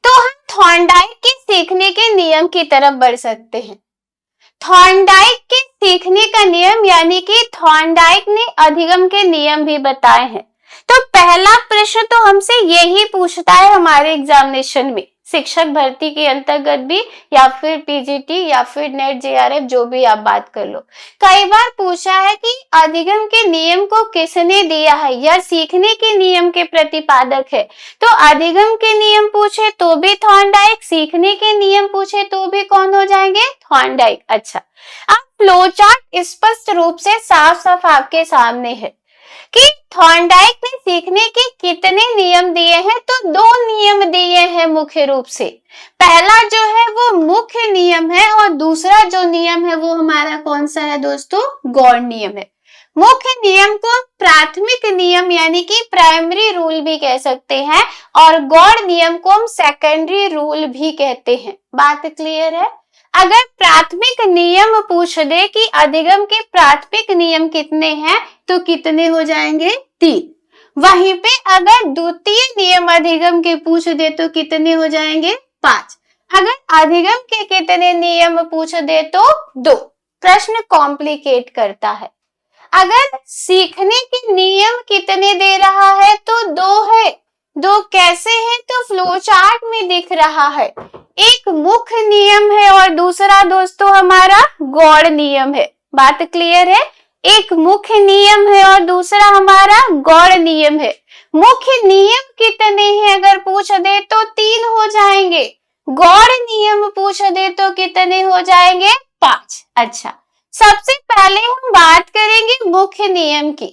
तो हम थॉर्नडाइक के सीखने के नियम की तरफ बढ़ सकते हैं। थॉर्नडाइक के सीखने का नियम यानी कि थॉर्नडाइक ने अधिगम के नियम भी बताए हैं। तो पहला प्रश्न तो हमसे यही पूछता है हमारे एग्जामिनेशन में, शिक्षक भर्ती के अंतर्गत भी, या फिर पीजीटी या फिर नेट जेआरएफ, जो भी आप बात कर लो। कई बार पूछा है कि अधिगम के नियम को किसने दिया है या सीखने के नियम के प्रतिपादक है। तो अधिगम के नियम पूछे तो भी थॉर्नडाइक, सीखने के नियम पूछे तो भी कौन हो जाएंगे? थॉर्नडाइक। अच्छा, अब फ्लो चार्ट स्पष्ट रूप से साफ साफ आपके सामने है कि थॉर्नडाइक ने सीखने के कितने नियम दिए हैं। तो 2 नियम दिए हैं मुख्य रूप से। पहला जो है वो मुख्य नियम है और दूसरा जो नियम है वो हमारा कौन सा है दोस्तों? गौड़ नियम है। मुख्य नियम को प्राथमिक नियम यानी कि प्राइमरी रूल भी कह सकते हैं और गौड़ नियम को हम सेकेंडरी रूल भी कहते हैं। बात क्लियर है? अगर प्राथमिक नियम पूछ दे कि अधिगम के प्राथमिक नियम कितने हैं तो कितने हो जाएंगे? 3। वहीं पे अगर द्वितीय नियम अधिगम के पूछ दे तो कितने हो जाएंगे? 5। अगर अधिगम के कितने नियम पूछ दे तो 2। प्रश्न कॉम्प्लिकेट करता है। अगर सीखने के नियम कितने दे रहा है तो 2 है। 2 कैसे है? तो फ्लो चार्ट में दिख रहा है। एक मुख्य नियम है और दूसरा दोस्तों हमारा गौड़ नियम है। बात क्लियर है? एक मुख्य नियम है और दूसरा हमारा गौड़ नियम है। मुख्य नियम कितने हैं अगर पूछ दे तो 3 हो जाएंगे। गौड़ नियम पूछ दे तो कितने हो जाएंगे? 5। अच्छा, सबसे पहले हम बात करेंगे मुख्य नियम की।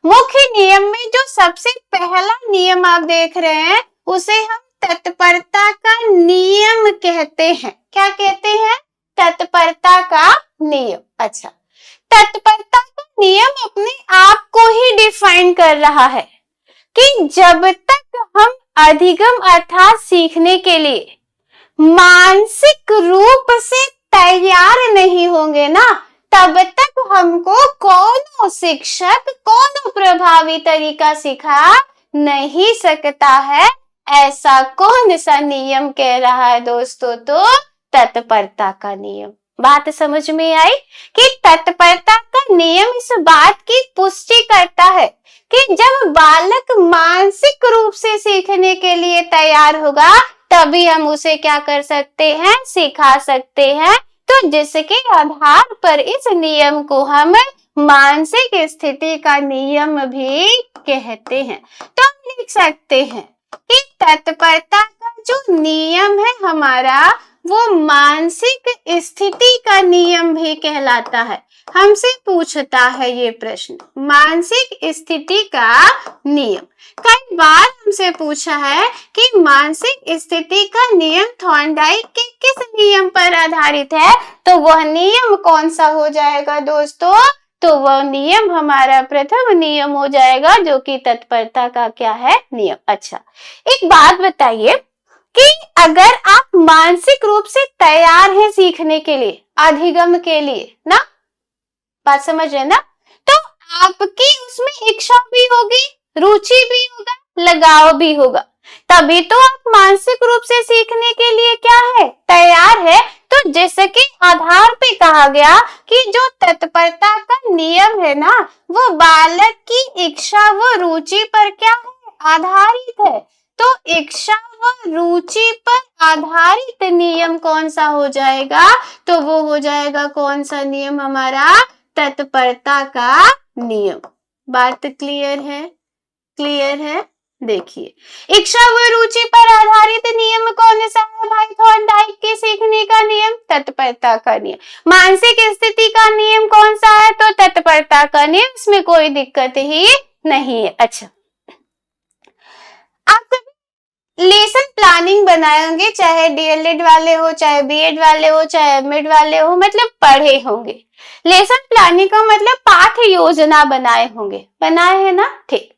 मुख्य नियम में जो सबसे पहला नियम आप देख रहे हैं उसे हम तत्परता का नियम कहते हैं। क्या कहते हैं? तत्परता का नियम। अच्छा, तत्परता का नियम अपने आप को ही डिफाइन कर रहा है कि जब तक हम अधिगम अर्थात सीखने के लिए मानसिक रूप से तैयार नहीं होंगे ना, तब तक हमको कौन शिक्षक कौन प्रभावी तरीका सिखा नहीं सकता है। ऐसा कौन सा नियम कह रहा है दोस्तों? तो तत्परता का नियम। बात समझ में आई कि तत्परता का नियम इस बात की पुष्टि करता है कि जब बालक मानसिक रूप से सीखने के लिए तैयार होगा तभी हम उसे क्या कर सकते हैं? सिखा सकते हैं। तो जिसके आधार पर इस नियम को हम मानसिक स्थिति का नियम भी कहते हैं। तो हम लिख सकते हैं कि तत्परता का जो नियम है हमारा, वो मानसिक स्थिति का नियम भी कहलाता है। हमसे पूछता है ये प्रश्न, मानसिक स्थिति का नियम। कई बार हमसे पूछा है कि मानसिक स्थिति का नियम थॉर्नडाइक के किस नियम पर आधारित है, तो वह नियम कौन सा हो जाएगा दोस्तों? तो वह नियम हमारा प्रथम नियम हो जाएगा, जो कि तत्परता का क्या है? नियम। अच्छा, एक बात बताइए कि अगर आप मानसिक रूप से तैयार हैं सीखने के लिए, अधिगम के लिए ना, बात समझ रहे ना, तो आपकी उसमें इच्छा भी होगी, रुचि भी होगा, लगाव भी होगा, तभी तो आप मानसिक रूप से सीखने के लिए क्या है? तैयार है। तो जैसे कि आधार पे कहा गया कि जो तत्परता का नियम है ना, वो बालक की इच्छा व रुचि पर क्या है? आधारित है। तो इच्छा व रुचि पर आधारित नियम कौन सा हो जाएगा? तो वो हो जाएगा कौन सा नियम हमारा? तत्परता का नियम। बात क्लियर है? क्लियर है? देखिए, इच्छा व रुचि पर आधारित नियम कौन सा है भाई? थॉर्नडाइक के सीखने का नियम, तत्परता का नियम। मानसिक स्थिति का नियम कौन सा है? तो तत्परता का नियम, इसमें कोई दिक्कत ही नहीं है। अच्छा, आप लेसन प्लानिंग बनाएंगे, चाहे डीएलएड वाले हो, चाहे बीएड वाले हो, चाहे एमएड वाले हो, मतलब पढ़े होंगे। लेसन प्लानिंग का मतलब पाठ योजना बनाए होंगे, बनाए हैं ना? ठीक।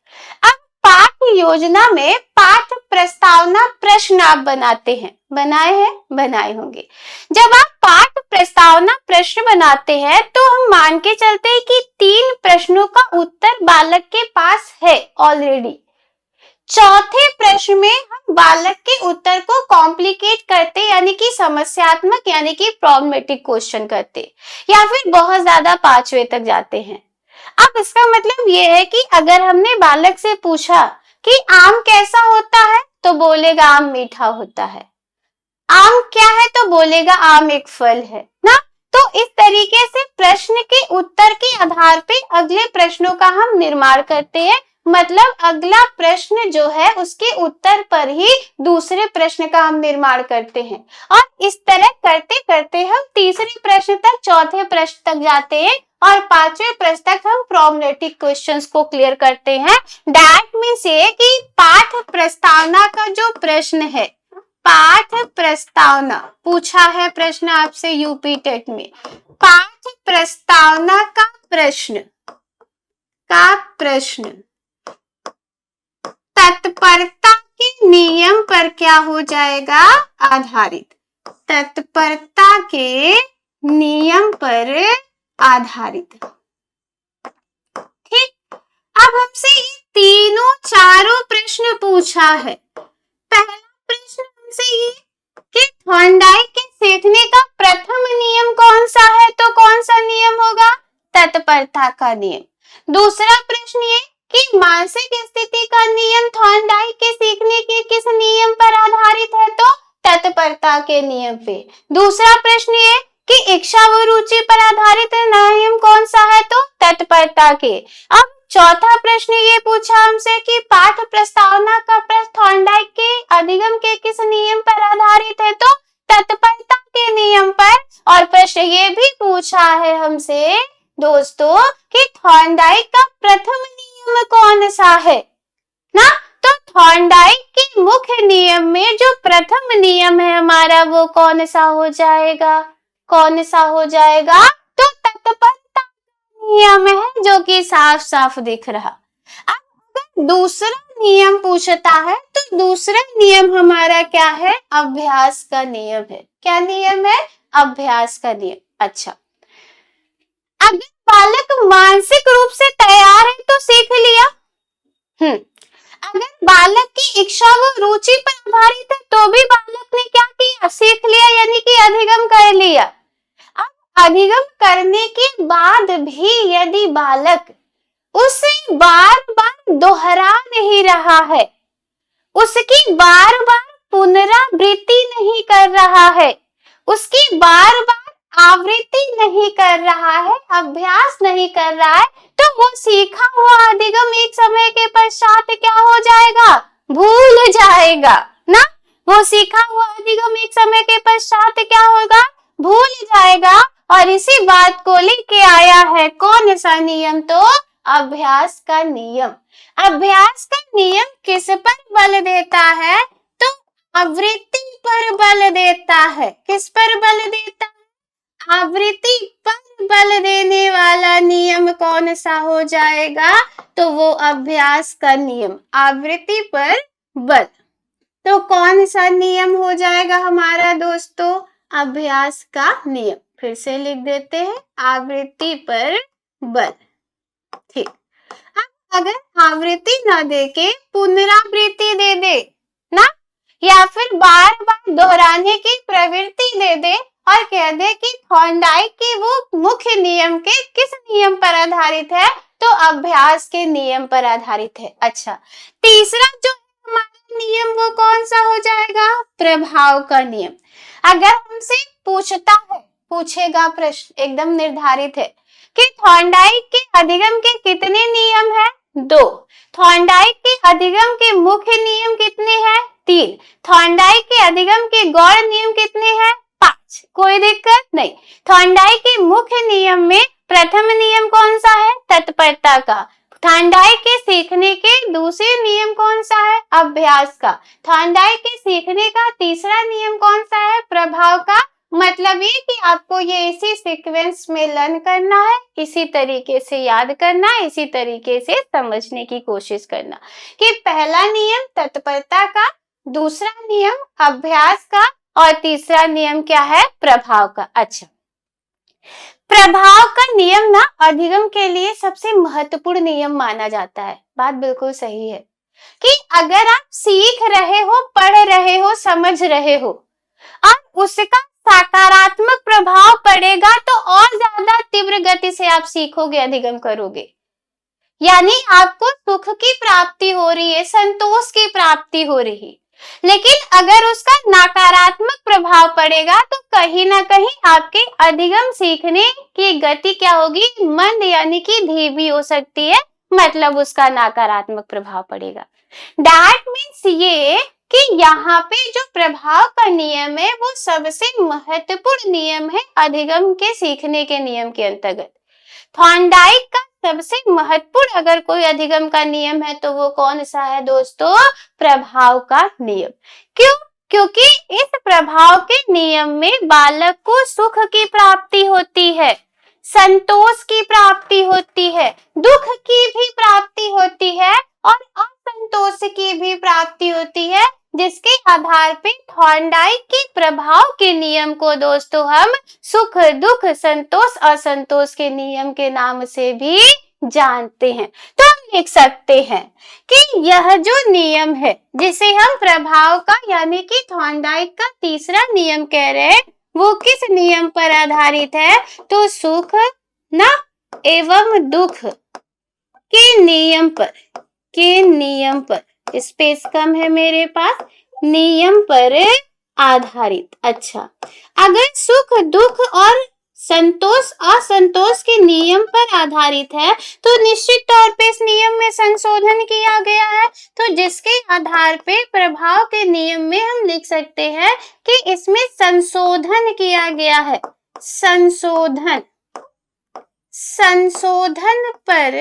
अब पाठ योजना में पाठ प्रस्तावना प्रश्न आप बनाते हैं, बनाए हैं? बनाए होंगे। जब आप पाठ प्रस्तावना प्रश्न बनाते हैं तो हम मान के चलते हैं कि 3 प्रश्नों का उत्तर बालक के पास है ऑलरेडी। चौथे प्रश्न में हम बालक के उत्तर को कॉम्प्लिकेट करते, यानी कि समस्यात्मक, यानी कि प्रॉब्लमेटिक क्वेश्चन करते, या फिर बहुत ज्यादा 5वें तक जाते हैं। अब इसका मतलब ये है कि अगर हमने बालक से पूछा कि आम कैसा होता है, तो बोलेगा आम मीठा होता है। आम क्या है? तो बोलेगा आम एक फल है ना। तो इस तरीके से प्रश्न के उत्तर के आधार पे अगले प्रश्नों का हम निर्माण करते हैं, मतलब अगला प्रश्न जो है उसके उत्तर पर ही दूसरे प्रश्न का हम निर्माण करते हैं, और इस तरह करते करते हम तीसरे प्रश्न तक, चौथे प्रश्न तक जाते हैं, और 5वें प्रश्न तक हम प्रॉब्लमेटिक क्वेश्चंस को क्लियर करते हैं। दैट मीन्स ये कि पाठ प्रस्तावना का जो प्रश्न है, पाठ प्रस्तावना पूछा है प्रश्न आपसे यूपी टेट में, पाठ प्रस्तावना का प्रश्न तत्परता के नियम पर क्या हो जाएगा? आधारित। तत्परता के नियम पर आधारित। ठीक। अब हमसे ये तीनों चारों प्रश्न पूछा है। पहला प्रश्न हमसे ये कि थॉर्नडाइक के सीखने का प्रथम नियम कौन सा है, तो कौन सा नियम होगा? तत्परता का नियम। दूसरा प्रश्न ये कि मानसिक स्थिति का नियम थॉर्नडाइक के सीखने के किस नियम पर आधारित है, तो तत्परता के नियम पे। दूसरा प्रश्न ये कि इच्छा व रुचि पर आधारित नियम कौन सा है, तो तत्परता के। अब चौथा प्रश्न ये पूछा हमसे कि पाठ प्रस्तावना का प्रश्न थॉर्नडाइक के अधिगम के किस नियम पर आधारित है, तो तत्परता के नियम पर। और प्रश्न ये भी पूछा है हमसे दोस्तों कि थॉर्नडाइक का प्रथम नियम कौन सा है ना। तो थॉर्नडाइक के मुख्य नियम में जो प्रथम नियम है हमारा, वो कौन सा हो जाएगा? कौन सा हो जाएगा? तो तत्परता नियम है, जो कि साफ साफ दिख रहा। अब अगर दूसरा नियम पूछता है तो दूसरा नियम हमारा क्या है? अभ्यास का नियम है। क्या नियम है? अभ्यास का नियम। अच्छा, अगर बालक मानसिक रूप से तैयार है तो सीख लिया। अगर बालक की इच्छा व रुचि पर आधारित है तो भी बालक ने क्या किया? सीख लिया, यानी कि अधिगम कर लिया। अब अधिगम करने के बाद भी यदि बालक उसे बार बार दोहरा नहीं रहा है, उसकी बार बार पुनरावृत्ति नहीं कर रहा है, उसकी बार बार आवृत्ति नहीं कर रहा है, अभ्यास नहीं कर रहा है, तो वो सीखा हुआ अधिगम एक समय के पश्चात क्या हो जाएगा, भूल जाएगा ना। वो सीखा हुआ अधिगम एक समय के पश्चात क्या होगा, भूल जाएगा। और इसी बात को लेके आया है कौन सा नियम, तो अभ्यास का नियम। अभ्यास का नियम किस पर बल देता है, तो आवृत्ति पर बल देता है। किस पर बल देता है, आवृत्ति पर बल देने वाला नियम कौन सा हो जाएगा, तो वो अभ्यास का नियम, आवृत्ति पर बल। तो कौन सा नियम हो जाएगा हमारा दोस्तों, अभ्यास का नियम। फिर से लिख देते हैं, आवृत्ति पर बल। ठीक, अब अगर आवृत्ति ना दे के पुनरावृत्ति दे दे ना, या फिर बार बार दोहराने की प्रवृत्ति दे दे और कह दे कि थॉर्नडाइक के वो मुख्य नियम के किस नियम पर आधारित है, तो अभ्यास के नियम पर आधारित है। अच्छा, तीसरा जो हमारा नियम वो कौन सा हो जाएगा, प्रभाव का नियम। अगर हमसे पूछता है, पूछेगा प्रश्न एकदम निर्धारित है कि थॉर्नडाइक के अधिगम के कितने नियम है, 2। थॉर्नडाइक के अधिगम के मुख्य नियम कितने हैं, 3। थॉर्नडाइक के अधिगम के गौड़ नियम कितने हैं, 5। कोई दिक्कत नहीं। थॉर्नडाइक के मुख्य नियम में प्रथम नियम कौन सा है, तत्परता का। थॉर्नडाइक के सीखने के दूसरे नियम कौन सा है, अभ्यास का। थॉर्नडाइक के सीखने का तीसरा नियम कौन सा है, प्रभाव का। मतलब ये कि आपको ये इसी सीक्वेंस में लर्न करना है, इसी तरीके से याद करना, इसी तरीके से समझने की कोशिश करना कि पहला नियम तत्परता का, दूसरा नियम अभ्यास का और तीसरा नियम क्या है, प्रभाव का। अच्छा, प्रभाव का नियम ना अधिगम के लिए सबसे महत्वपूर्ण नियम माना जाता है। बात बिल्कुल सही है कि अगर आप सीख रहे हो, पढ़ रहे हो, समझ रहे हो और उसका सकारात्मक प्रभाव पड़ेगा तो और ज्यादा तीव्र गति से आप सीखोगे, अधिगम करोगे। यानी आपको सुख की प्राप्ति हो रही है, संतोष की प्राप्ति हो रही। लेकिन अगर उसका नकारात्मक प्रभाव पड़ेगा तो कहीं ना कहीं आपके अधिगम सीखने की गति क्या होगी, मंद यानी कि धीमी हो सकती है, मतलब उसका नकारात्मक प्रभाव पड़ेगा। दैट मीन्स ये कि यहाँ पे जो प्रभाव का नियम है वो सबसे महत्वपूर्ण नियम है अधिगम के सीखने के नियम के अंतर्गत। थॉर्नडाइक का सबसे महत्वपूर्ण अगर कोई अधिगम का नियम है तो वो कौन सा है दोस्तों, प्रभाव का नियम। क्यों, क्योंकि इस प्रभाव के नियम में बालक को सुख की प्राप्ति होती है, संतोष की प्राप्ति होती है, दुख की भी प्राप्ति होती है और असंतोष की भी प्राप्ति होती है, जिसके आधार पे थॉर्नडाइक के प्रभाव के नियम को दोस्तों हम सुख, दुख, संतोष, असंतोष के नियम के नाम से भी जानते हैं। तो हम लिख सकते हैं कि यह जो नियम है जिसे हम प्रभाव का यानी कि थॉर्नडाइक का तीसरा नियम कह रहे हैं, वो किस नियम पर आधारित है, तो सुख ना एवं दुख के नियम पर, के नियम पर, स्पेस कम है मेरे पास, नियम पर आधारित। अच्छा, अगर सुख, दुख और संतोष, असंतोष के नियम पर आधारित है तो निश्चित तौर पे इस नियम में संशोधन किया गया है, तो जिसके आधार पे प्रभाव के नियम में हम लिख सकते हैं कि इसमें संशोधन किया गया है। संशोधन, संशोधन पर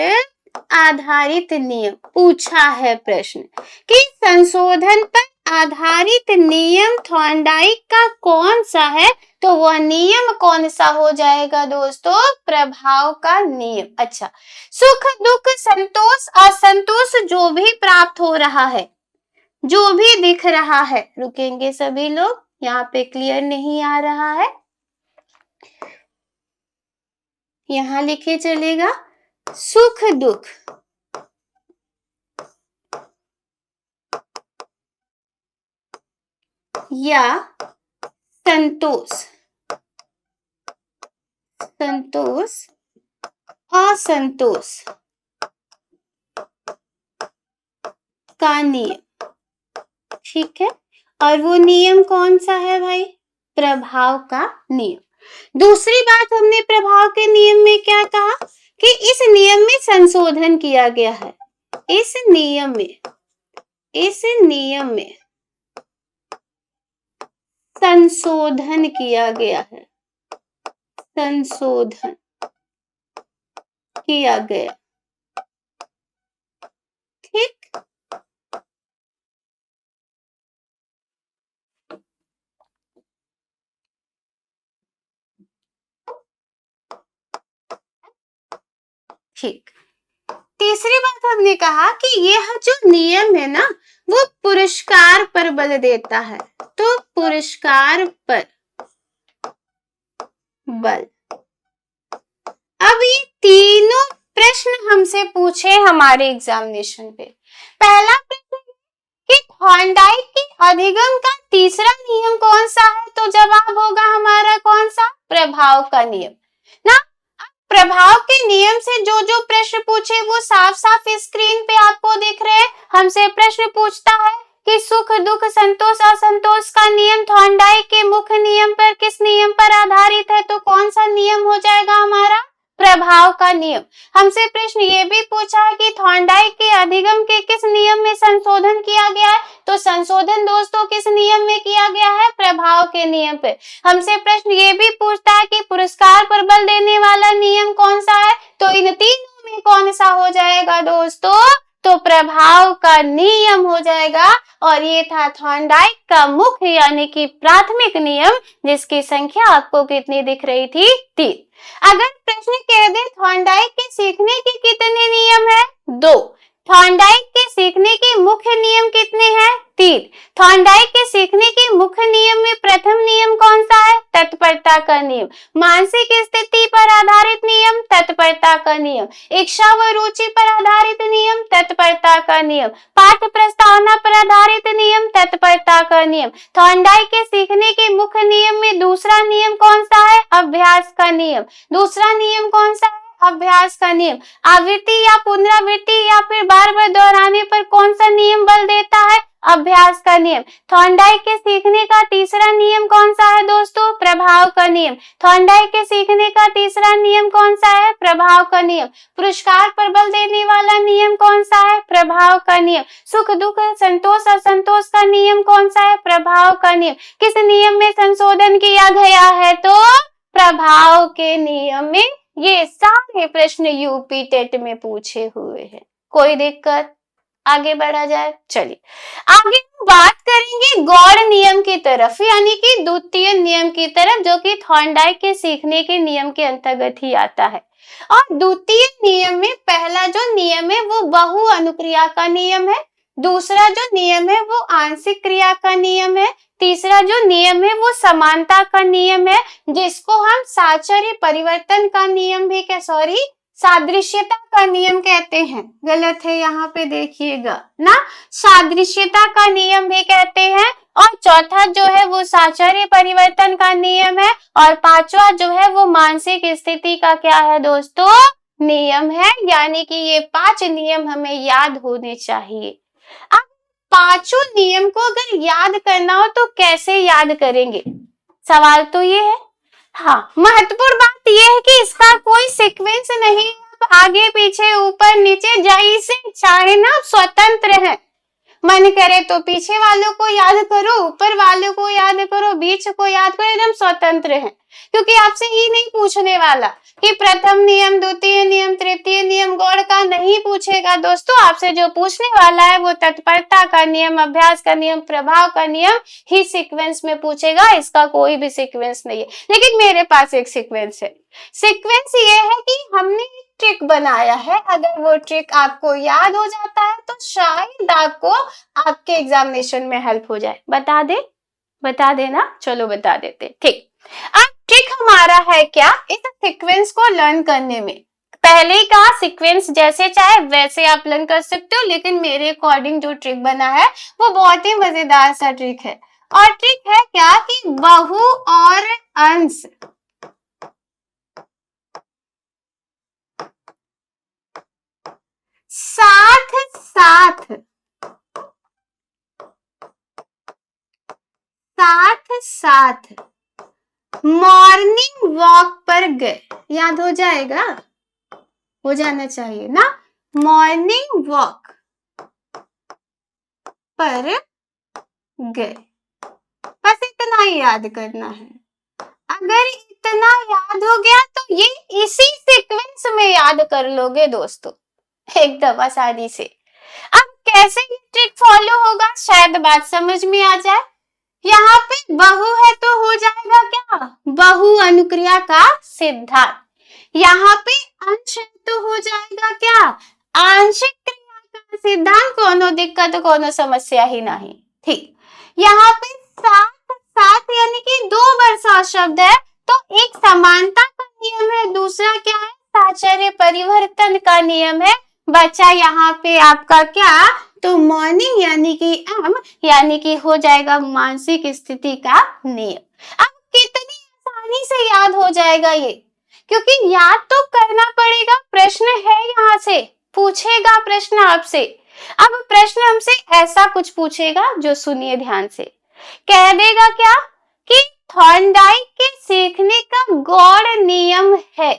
आधारित नियम पूछा है प्रश्न कि संशोधन पर आधारित नियम थॉर्नडाइक का कौन सा है, तो वह नियम कौन सा हो जाएगा दोस्तों, प्रभाव का नियम। अच्छा, सुख, दुख, संतोष, असंतोष जो भी प्राप्त हो रहा है, जो भी दिख रहा है, रुकेंगे सभी लोग, यहाँ पे क्लियर नहीं आ रहा है, यहाँ लिखे चलेगा सुख, दुख, या संतोष, संतोष, असंतोष का नियम। ठीक है, और वो नियम कौन सा है भाई, प्रभाव का नियम। दूसरी बात हमने प्रभाव के नियम में क्या कहा कि इस नियम में संशोधन किया गया है। इस नियम में संशोधन किया गया है। संशोधन किया गया। ठीक, ठीक। तीसरी बात हमने कहा कि यह जो नियम है ना वो पुरस्कार पर बल देता है। तो पुरस्कार पर बल। अब ये तीनों प्रश्न हमसे पूछे हमारे एग्जामिनेशन पे। पहला प्रश्न कि थॉर्नडाइक के अधिगम का तीसरा नियम कौन सा है? तो जवाब होगा हमारा कौन सा? प्रभाव का नियम ना। प्रभाव के नियम से जो जो प्रश्न पूछे वो साफ साफ स्क्रीन पे आपको दिख रहे हैं। हमसे प्रश्न पूछता है कि सुख दुख संतोष असंतोष का नियम थॉर्नडाइक के मुख्य नियम पर किस नियम पर आधारित है? तो कौन सा नियम हो जाएगा हमारा? प्रभाव का नियम। हमसे प्रश्न ये भी पूछा है कि थॉर्नडाइक के अधिगम के किस नियम में संशोधन किया गया है? तो संशोधन दोस्तों किस नियम में किया गया है? प्रभाव के नियम पे। हमसे प्रश्न ये भी पूछता है कि पुरस्कार पर बल देने वाला नियम कौन सा है? तो इन तीनों में कौन सा हो जाएगा दोस्तों? तो प्रभाव का नियम हो जाएगा। और ये था थॉर्नडाइक का मुख्य यानी कि प्राथमिक नियम, जिसकी संख्या आपको कितनी दिख रही थी? 3। अगर प्रश्न कह दे थॉर्नडाइक के सीखने के कितने नियम है? 2। थॉर्नडाइक के सीखने के मुख्य नियम कितने हैं? 3। थॉर्नडाइक के सीखने के मुख्य नियम में प्रथम नियम कौन सा है? तत्परता का नियम। मानसिक स्थिति पर आधारित नियम, तत्परता का नियम। इच्छा व रुचि पर आधारित नियम, तत्परता का नियम। पाठ्य प्रस्तावना पर आधारित नियम, तत्परता का नियम। थॉर्नडाइक के सीखने के मुख्य नियम में दूसरा नियम कौन सा है? अभ्यास का नियम। दूसरा नियम कौन सा है? अभ्यास का नियम। आवृत्ति या पुनरावृत्ति या फिर बार बार दोहराने पर कौन सा नियम बल देता है? अभ्यास का नियम। थॉर्नडाइक के सीखने का तीसरा नियम कौन सा है दोस्तों? प्रभाव का नियम। थॉर्नडाइक के सीखने का तीसरा नियम कौन सा है? प्रभाव का नियम। पुरस्कार पर बल देने वाला नियम कौन सा है? प्रभाव का नियम। सुख दुख संतोष असंतोष का नियम कौन सा है? प्रभाव का नियम। किस नियम में संशोधन किया गया है? तो प्रभाव के नियम में। ये सारे प्रश्न यूपी टेट में पूछे हुए हैं। कोई दिक्कत? आगे बढ़ा जाए। चलिए आगे हम बात करेंगे गौड़ नियम की तरफ, यानी कि द्वितीय नियम की तरफ, जो कि थॉर्नडाइक के सीखने के नियम के अंतर्गत ही आता है। और द्वितीय नियम में पहला जो नियम है वो बहु अनुक्रिया का नियम है। दूसरा जो नियम है वो आंशिक क्रिया का नियम है। तीसरा जो नियम है वो समानता का नियम है, जिसको हम साचर्य परिवर्तन का नियम भी सादृश्यता का नियम कहते हैं। गलत है, यहाँ पे देखिएगा ना, सादृश्यता का नियम भी कहते हैं। और चौथा जो है वो साचर्य परिवर्तन का नियम है। और पांचवा जो है वो मानसिक स्थिति का क्या है दोस्तों? नियम है। यानी कि ये 5 नियम हमें याद होने चाहिए। अब पांचों नियम को अगर याद करना हो तो कैसे याद करेंगे? सवाल तो ये है। हाँ, महत्वपूर्ण बात यह है कि इसका कोई सीक्वेंस नहीं, आगे पीछे ऊपर नीचे जैसे चाहे ना स्वतंत्र है। मन करे तो पीछे वालों को याद करो, ऊपर वालों को याद करो, बीच को याद करो, एकदम स्वतंत्र है। क्योंकि आपसे ये नहीं पूछने वाला कि प्रथम नियम, द्वितीय नियम, तृतीय नियम गौड़ का नहीं पूछेगा दोस्तों। आपसे जो पूछने वाला है वो तत्परता का नियम, अभ्यास का नियम, प्रभाव का नियम ही सीक्वेंस में पूछेगा। इसका कोई भी सीक्वेंस नहीं है। लेकिन मेरे पास एक सीक्वेंस है। सीक्वेंस ये है कि हमने ट्रिक बनाया है। अगर वो ट्रिक आपको याद हो जाता है तो शायद आपको आपके एग्जामिनेशन में हेल्प हो जाए। बता देना। चलो बता देते। ठीक, अब ट्रिक हमारा है क्या इस सीक्वेंस को लर्न करने में? पहले का सीक्वेंस जैसे चाहे वैसे आप लर्न कर सकते हो, लेकिन मेरे अकॉर्डिंग जो ट्रिक बना है वो बहुत ही मजेदार सा ट्रिक है। और ट्रिक है क्या कि बहु और अंश साथ साथ मॉर्निंग वॉक पर गए, याद हो जाएगा, हो जाना चाहिए ना। मॉर्निंग वॉक पर गए, बस इतना ही याद करना है। अगर इतना याद हो गया तो ये इसी सीक्वेंस में याद कर लोगे दोस्तों, एकदम आसानी से। अब कैसे ये ट्रिक फॉलो होगा शायद बात समझ में आ जाए। यहाँ पे बहु है तो हो जाएगा क्या, बहु अनुक्रिया का सिद्धांत। यहाँ पे अंश है तो हो जाएगा क्या, आंशिक क्रिया का सिद्धांत। कोनो दिक्कत कोनो समस्या ही नहीं, ठीक। यहाँ पे साथ साथ यानी कि दो वर्षा शब्द है तो एक समानता का नियम है, दूसरा क्या है, साचर्य परिवर्तन का नियम है। बचा यहाँ पे आपका क्या, तो मॉर्निंग यानी कि एम यानी कि हो जाएगा मानसिक स्थिति का नियम। अब कितनी आसानी से याद हो जाएगा ये, क्योंकि याद तो करना पड़ेगा। प्रश्न है यहाँ से, पूछेगा प्रश्न आपसे। अब प्रश्न हमसे ऐसा कुछ पूछेगा जो सुनिए ध्यान से, कह देगा क्या कि थॉर्नडाइक के सीखने का गौड़ नियम है।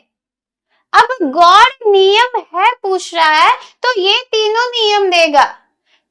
अब गौड़ नियम है पूछ रहा है तो ये तीनों नियम देगा,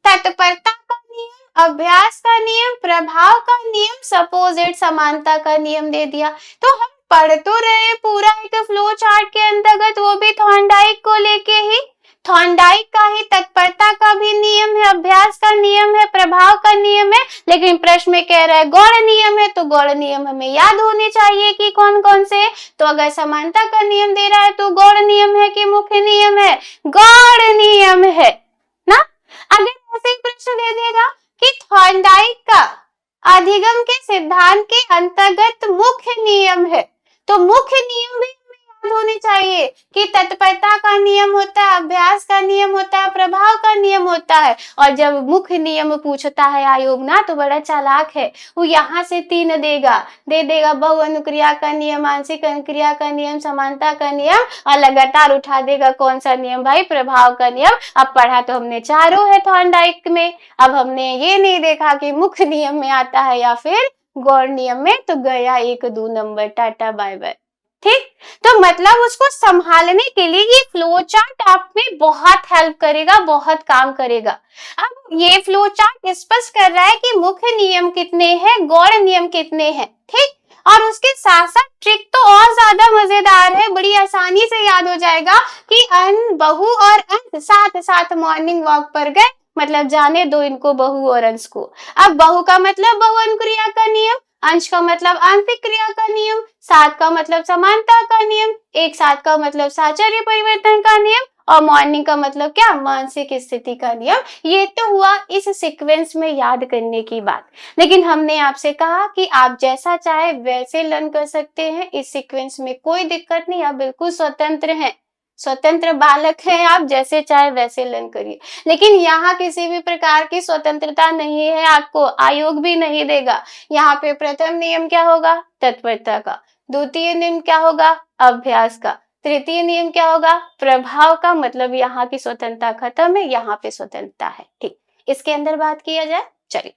तत्परता का नियम, अभ्यास का नियम, प्रभाव का नियम, सपोजिट समानता का नियम दे दिया। तो हम पढ़ तो रहे पूरा एक फ्लो चार्ट के अंतर्गत, वो भी थॉर्नडाइक को लेके ही। थॉर्नडाइक का ही तत्परता का भी नियम है, अभ्यास का नियम है, प्रभाव का नियम है, लेकिन प्रश्न में कह रहा है गौड़ नियम है, तो गौड़ नियम हमें याद होने चाहिए कि कौन कौन से। तो अगर समानता का नियम दे रहा है तो गौड़ नियम है कि मुख्य नियम है, गौड़ नियम है ना। अगर ऐसे प्रश्न दे देगा कि थॉर्नडाइक का अधिगम के सिद्धांत के अंतर्गत मुख्य नियम है, तो मुख्य नियम भी याद होने चाहिए कि तत्परता का नियम होता है, अभ्यास का नियम होता है, प्रभाव का नियम होता है। और जब मुख्य नियम पूछता है आयोग ना तो बड़ा चालाक है, वो यहाँ से तीन दे देगा बहु अनुक्रिया का नियम, आंशिक अनुक्रिया का नियम, समानता का नियम, और लगातार उठा देगा कौन सा नियम भाई, प्रभाव का नियम। अब पढ़ा तो हमने चारों है थॉर्नडाइक में, अब हमने ये नहीं देखा कि मुख्य नियम में आता है या फिर गौड़ नियम में, तो गया 1-2 नंबर, टाटा बाय बाय, ठीक। तो मतलब उसको संभालने के लिए ये फ्लो चार्ट आप में बहुत हेल्प करेगा, बहुत काम करेगा। अब ये फ्लो चार्ट स्पष्ट कर रहा है कि मुख्य नियम कितने हैं, गौड़ नियम कितने हैं, ठीक। और उसके साथ साथ ट्रिक तो और ज्यादा मजेदार है, बड़ी आसानी से याद हो जाएगा कि अन, बहु और अंश साथ साथ मॉर्निंग वॉक पर गए, मतलब जाने दो इनको बहु और अंश को। अब बहु का मतलब बहु अनुक्रिया का नियम, अंश का मतलब आंशिक क्रिया का नियम, साथ का मतलब समानता का नियम, एक साथ का मतलब साचर्य परिवर्तन का नियम, और मॉर्निंग का मतलब क्या, मानसिक स्थिति का नियम। ये तो हुआ इस सीक्वेंस में याद करने की बात। लेकिन हमने आपसे कहा कि आप जैसा चाहे वैसे लर्न कर सकते हैं, इस सीक्वेंस में कोई दिक्कत नहीं, आप बिल्कुल स्वतंत्र हैं, स्वतंत्र बालक हैं आप, जैसे चाहे वैसे लर्न करिए। लेकिन यहाँ किसी भी प्रकार की स्वतंत्रता नहीं है आपको, आयोग भी नहीं देगा। यहाँ पे प्रथम नियम क्या होगा, तत्परता का, द्वितीय नियम क्या होगा, अभ्यास का, तृतीय नियम क्या होगा, प्रभाव का। मतलब यहाँ की स्वतंत्रता खत्म है, यहाँ पे स्वतंत्रता है, ठीक। इसके अंदर बात किया जाए, चलिए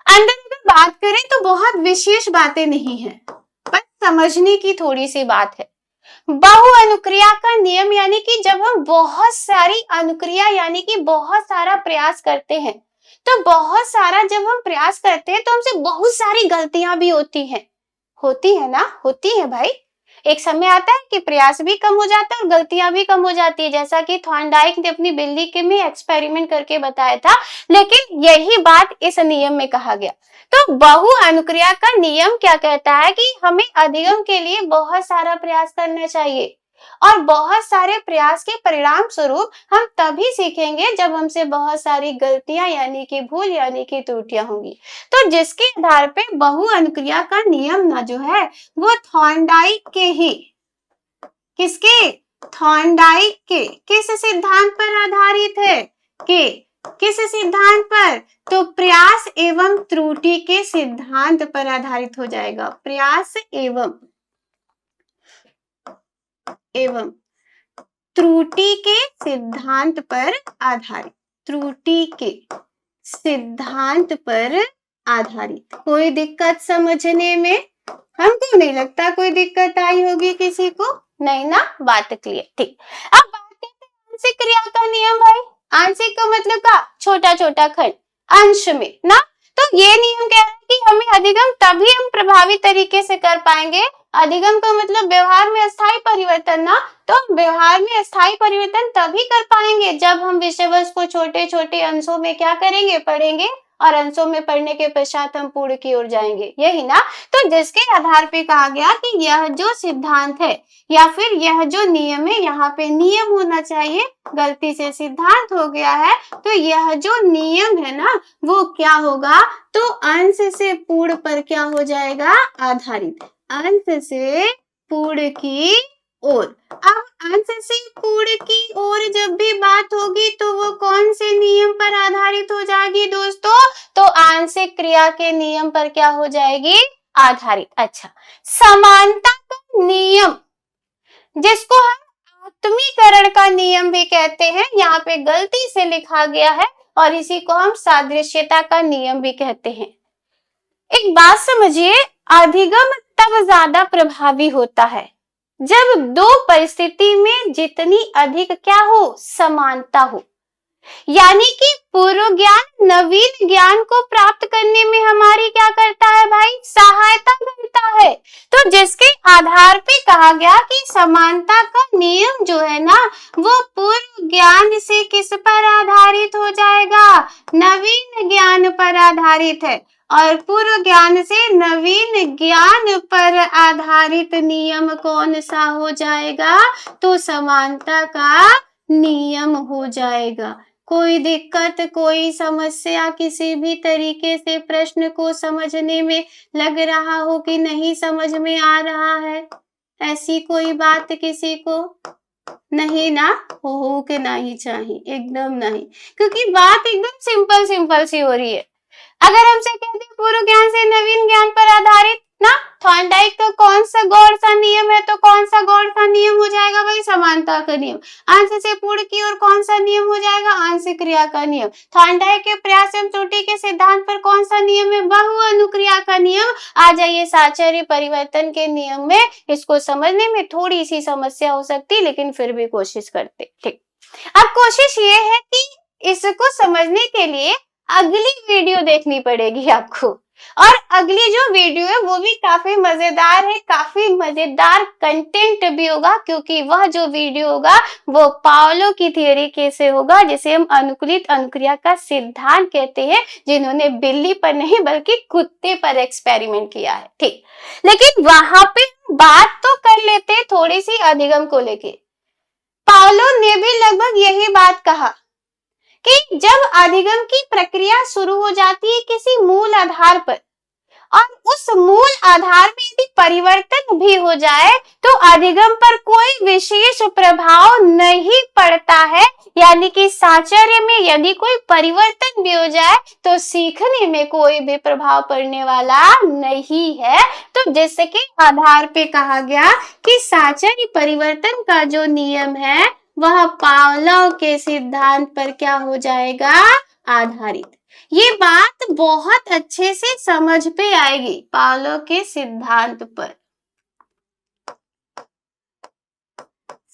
अंदर अगर बात करें तो बहुत विशेष बातें नहीं है, पर समझने की थोड़ी सी बात है। बहु अनुक्रिया का नियम यानी कि जब हम बहुत सारी अनुक्रिया यानी कि बहुत सारा प्रयास करते हैं, तो बहुत सारा जब हम प्रयास करते हैं तो हमसे बहुत सारी गलतियां भी होती है ना, होती है भाई। एक समय आता है कि प्रयास भी कम हो जाता है और गलतियां भी कम हो जाती है, जैसा कि थॉर्नडाइक ने अपनी बिल्ली के में एक्सपेरिमेंट करके बताया था। लेकिन यही बात इस नियम में कहा गया। तो बहु अनुक्रिया का नियम क्या कहता है कि हमें अधिगम के लिए बहुत सारा प्रयास करना चाहिए, और बहुत सारे प्रयास के परिणाम स्वरूप हम तभी सीखेंगे जब हमसे बहुत सारी गलतियां यानी कि भूल यानी कि त्रुटियां होंगी। तो जिसके आधार पे बहु अनुक्रिया का नियम ना जो है वो थॉर्नडाइक के ही, किसके, थॉर्नडाइक के किस सिद्धांत पर आधारित है, के किस सिद्धांत पर, तो प्रयास एवं त्रुटि के सिद्धांत पर आधारित हो जाएगा। प्रयास एवं त्रुटि के सिद्धांत पर आधारित, त्रुटि के सिद्धांत पर आधारित। कोई दिक्कत समझने में, हमको नहीं लगता कोई दिक्कत आई होगी किसी को, नहीं ना, बात क्लियर। ठीक, अब बात करते हैं आंशिक क्रिया का नियम भाई। आंशिक का मतलब का छोटा छोटा खंड, अंश में ना। तो ये नियम कह रहा है कि हमें अधिगम तभी हम प्रभावी तरीके से कर पाएंगे। अधिगम का मतलब व्यवहार में अस्थायी परिवर्तन ना। तो व्यवहार में अस्थायी परिवर्तन तभी कर पाएंगे जब हम विषय वस्तु को छोटे छोटे अंशों में क्या करेंगे, पढ़ेंगे, और अंशों में पढ़ने के पश्चात हम पूर्ण की ओर जाएंगे, यही ना। तो जिसके आधार पे कहा गया कि यह जो सिद्धांत है या फिर यह जो नियम है, यहाँ पे नियम होना चाहिए, गलती से सिद्धांत हो गया है। तो यह जो नियम है ना वो क्या होगा, तो अंश से पूर्ण पर क्या हो जाएगा, आधारित, अंश से पूर्ण की ओर। अब अंश से पूर्ण की ओर जब भी बात होगी तो वो कौन से नियम पर आधारित हो जाएगी दोस्तों, तो आंशिक क्रिया के नियम पर क्या हो जाएगी, आधारित। अच्छा, समानता का नियम, जिसको हम आत्मीकरण का नियम भी कहते हैं, यहाँ पे गलती से लिखा गया है, और इसी को हम सादृश्यता का नियम भी कहते हैं। एक बात समझिए, अधिगम तब ज्यादा प्रभावी होता है जब दो परिस्थिति में जितनी अधिक क्या हो, समानता हो। यानी कि पूर्व ज्ञान नवीन ज्ञान को प्राप्त करने में हमारी क्या करता है भाई, सहायता करता है। तो जिसके आधार पे कहा गया कि समानता का नियम जो है ना वो पूर्व ज्ञान से किस पर आधारित हो जाएगा, नवीन ज्ञान पर आधारित है। और पूर्व ज्ञान से नवीन ज्ञान पर आधारित नियम कौन सा हो जाएगा, तो समानता का नियम हो जाएगा। कोई दिक्कत, कोई समस्या, किसी भी तरीके से प्रश्न को समझने में लग रहा हो कि नहीं समझ में आ रहा है, ऐसी कोई बात किसी को नहीं ना, हो के नहीं चाहिए, एकदम नहीं, क्योंकि बात एकदम सिंपल सिंपल सी हो रही है। अगर हमसे कहते हैं पूर्व ज्ञान से नवीन ज्ञान पर आधारित ना, थॉर्नडाइक का कौन सा गौड़ सा नियम है, तो कौन सा गौड़ सा नियम हो जाएगा भाई, समानता का नियम। अंश से पूर्ण की ओर कौन सा नियम हो जाएगा, आंशिक क्रिया का नियम। थॉर्नडाइक के प्रयास एवं त्रुटि के सिद्धांत पर कौन सा नियम है, बहु अनुक्रिया का नियम। आ जाइए साचर्य परिवर्तन के नियम में, इसको समझने में थोड़ी सी समस्या हो सकती, लेकिन फिर भी कोशिश करते। ठीक, अब कोशिश ये है कि इसको समझने के लिए अगली वीडियो देखनी पड़ेगी आपको, और अगली जो वीडियो है वो भी काफी मजेदार है, काफी मजेदार कंटेंट भी होगा, क्योंकि वह जो वीडियो होगा वो पावलो की थियरी कैसे होगा, जिसे हम अनुकूलित अनुक्रिया का सिद्धांत कहते हैं, जिन्होंने बिल्ली पर नहीं बल्कि कुत्ते पर एक्सपेरिमेंट किया है। ठीक, लेकिन वहां पे बात तो कर लेते हैं थोड़ी सी अधिगम को लेके। पावलो ने भी लगभग यही बात कहा कि जब अधिगम की प्रक्रिया शुरू हो जाती है किसी मूल आधार पर, और उस मूल आधार में यदि परिवर्तन भी हो जाए तो अधिगम पर कोई विशेष प्रभाव नहीं पड़ता है। यानी कि साचर्य में यदि कोई परिवर्तन भी हो जाए तो सीखने में कोई भी प्रभाव पड़ने वाला नहीं है। तो जैसे कि आधार पे कहा गया कि साचर्य परिवर्तन का जो नियम है वह पावलो के सिद्धांत पर क्या हो जाएगा, आधारित। ये बात बहुत अच्छे से समझ पे आएगी, पावलो के सिद्धांत पर,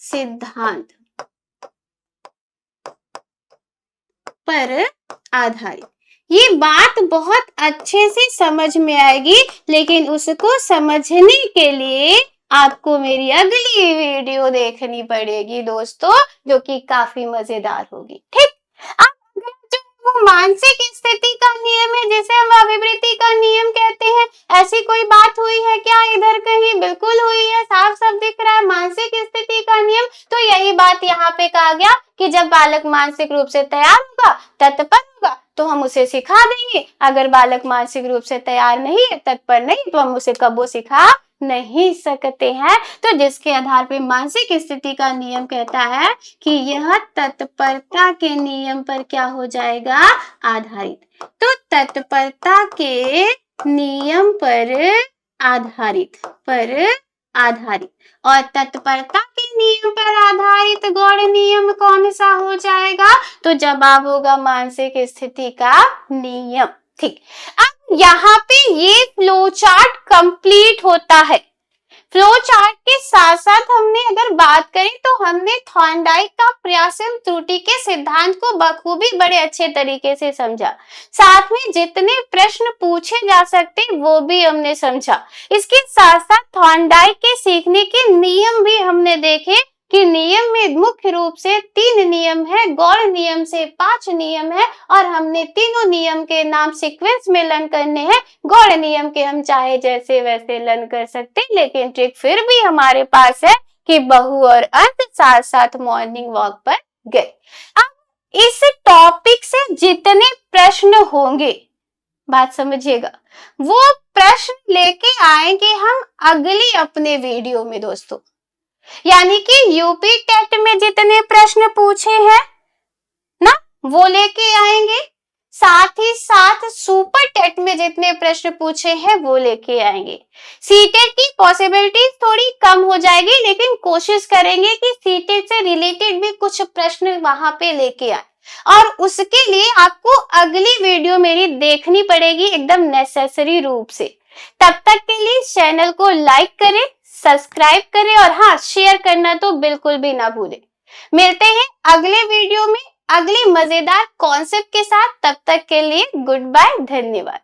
सिद्धांत पर आधारित, ये बात बहुत अच्छे से समझ में आएगी। लेकिन उसको समझने के लिए आपको मेरी अगली वीडियो देखनी पड़ेगी दोस्तों, जो कि काफी मजेदार होगी। ठीक, अब जो वो मानसिक स्थिति का नियम है, जिसे हम अभिवृत्ति का नियम कहते हैं, ऐसी कोई बात हुई है क्या इधर कहीं, बिल्कुल हुई है, साफ साफ दिख रहा है मानसिक स्थिति का नियम। तो यही बात यहाँ पे कहा गया कि जब बालक मानसिक रूप से तैयार होगा, तत्पर होगा, तो हम उसे सिखा देंगे। अगर बालक मानसिक रूप से तैयार नहीं है, तत्पर नहीं, तो हम उसे कबो सिखा नहीं सकते हैं। तो जिसके आधार पे मानसिक स्थिति का नियम कहता है कि यह तत्परता के नियम पर क्या हो जाएगा, आधारित। तो तत्परता के नियम पर आधारित, और तत्परता के नियम पर आधारित गौड़ नियम कौन सा हो जाएगा, तो जवाब होगा मानसिक स्थिति का नियम। ठीक, अब यहाँ पे ये फ्लो चार्ट कंप्लीट होता है। फ्लो चार्ट के साथ साथ हमने अगर बात करें तो हमने थॉर्नडाइक का प्रयासम त्रुटि के सिद्धांत को बखूबी बड़े अच्छे तरीके से समझा। साथ में जितने प्रश्न पूछे जा सकते वो भी हमने समझा। इसके साथ साथ थॉर्नडाइक के सीखने के नियम भी हमने देखे कि नियम में मुख्य रूप से 3 नियम है, गौड़ नियम से 5 नियम है और हमने तीनों नियम के नाम सीक्वेंस में लर्न करने हैं। गौड़ नियम के हम चाहे जैसे वैसे लर्न कर सकते, लेकिन ट्रिक फिर भी हमारे पास है कि बहु और अंत साथ साथ मॉर्निंग वॉक पर गए। अब इस टॉपिक से जितने प्रश्न होंगे, बात समझिएगा, वो प्रश्न लेके आएंगे हम अगली अपने वीडियो में दोस्तों। यानी कि यूपी टेट में जितने प्रश्न पूछे हैं ना, वो लेके आएंगे, साथ ही साथ सुपर टेट में जितने प्रश्न पूछे हैं वो लेके आएंगे। सीटेट की पॉसिबिलिटी थोड़ी कम हो जाएगी, लेकिन कोशिश करेंगे कि सीटेट से रिलेटेड भी कुछ प्रश्न वहां पे लेके आए, और उसके लिए आपको अगली वीडियो मेरी देखनी पड़ेगी एकदम नेसेसरी रूप से। तब तक के लिए चैनल को लाइक करें, सब्सक्राइब करें और हाँ, शेयर करना तो बिल्कुल भी ना भूलें। मिलते हैं अगले वीडियो में अगली मजेदार कॉन्सेप्ट के साथ। तब तक के लिए गुड बाय, धन्यवाद।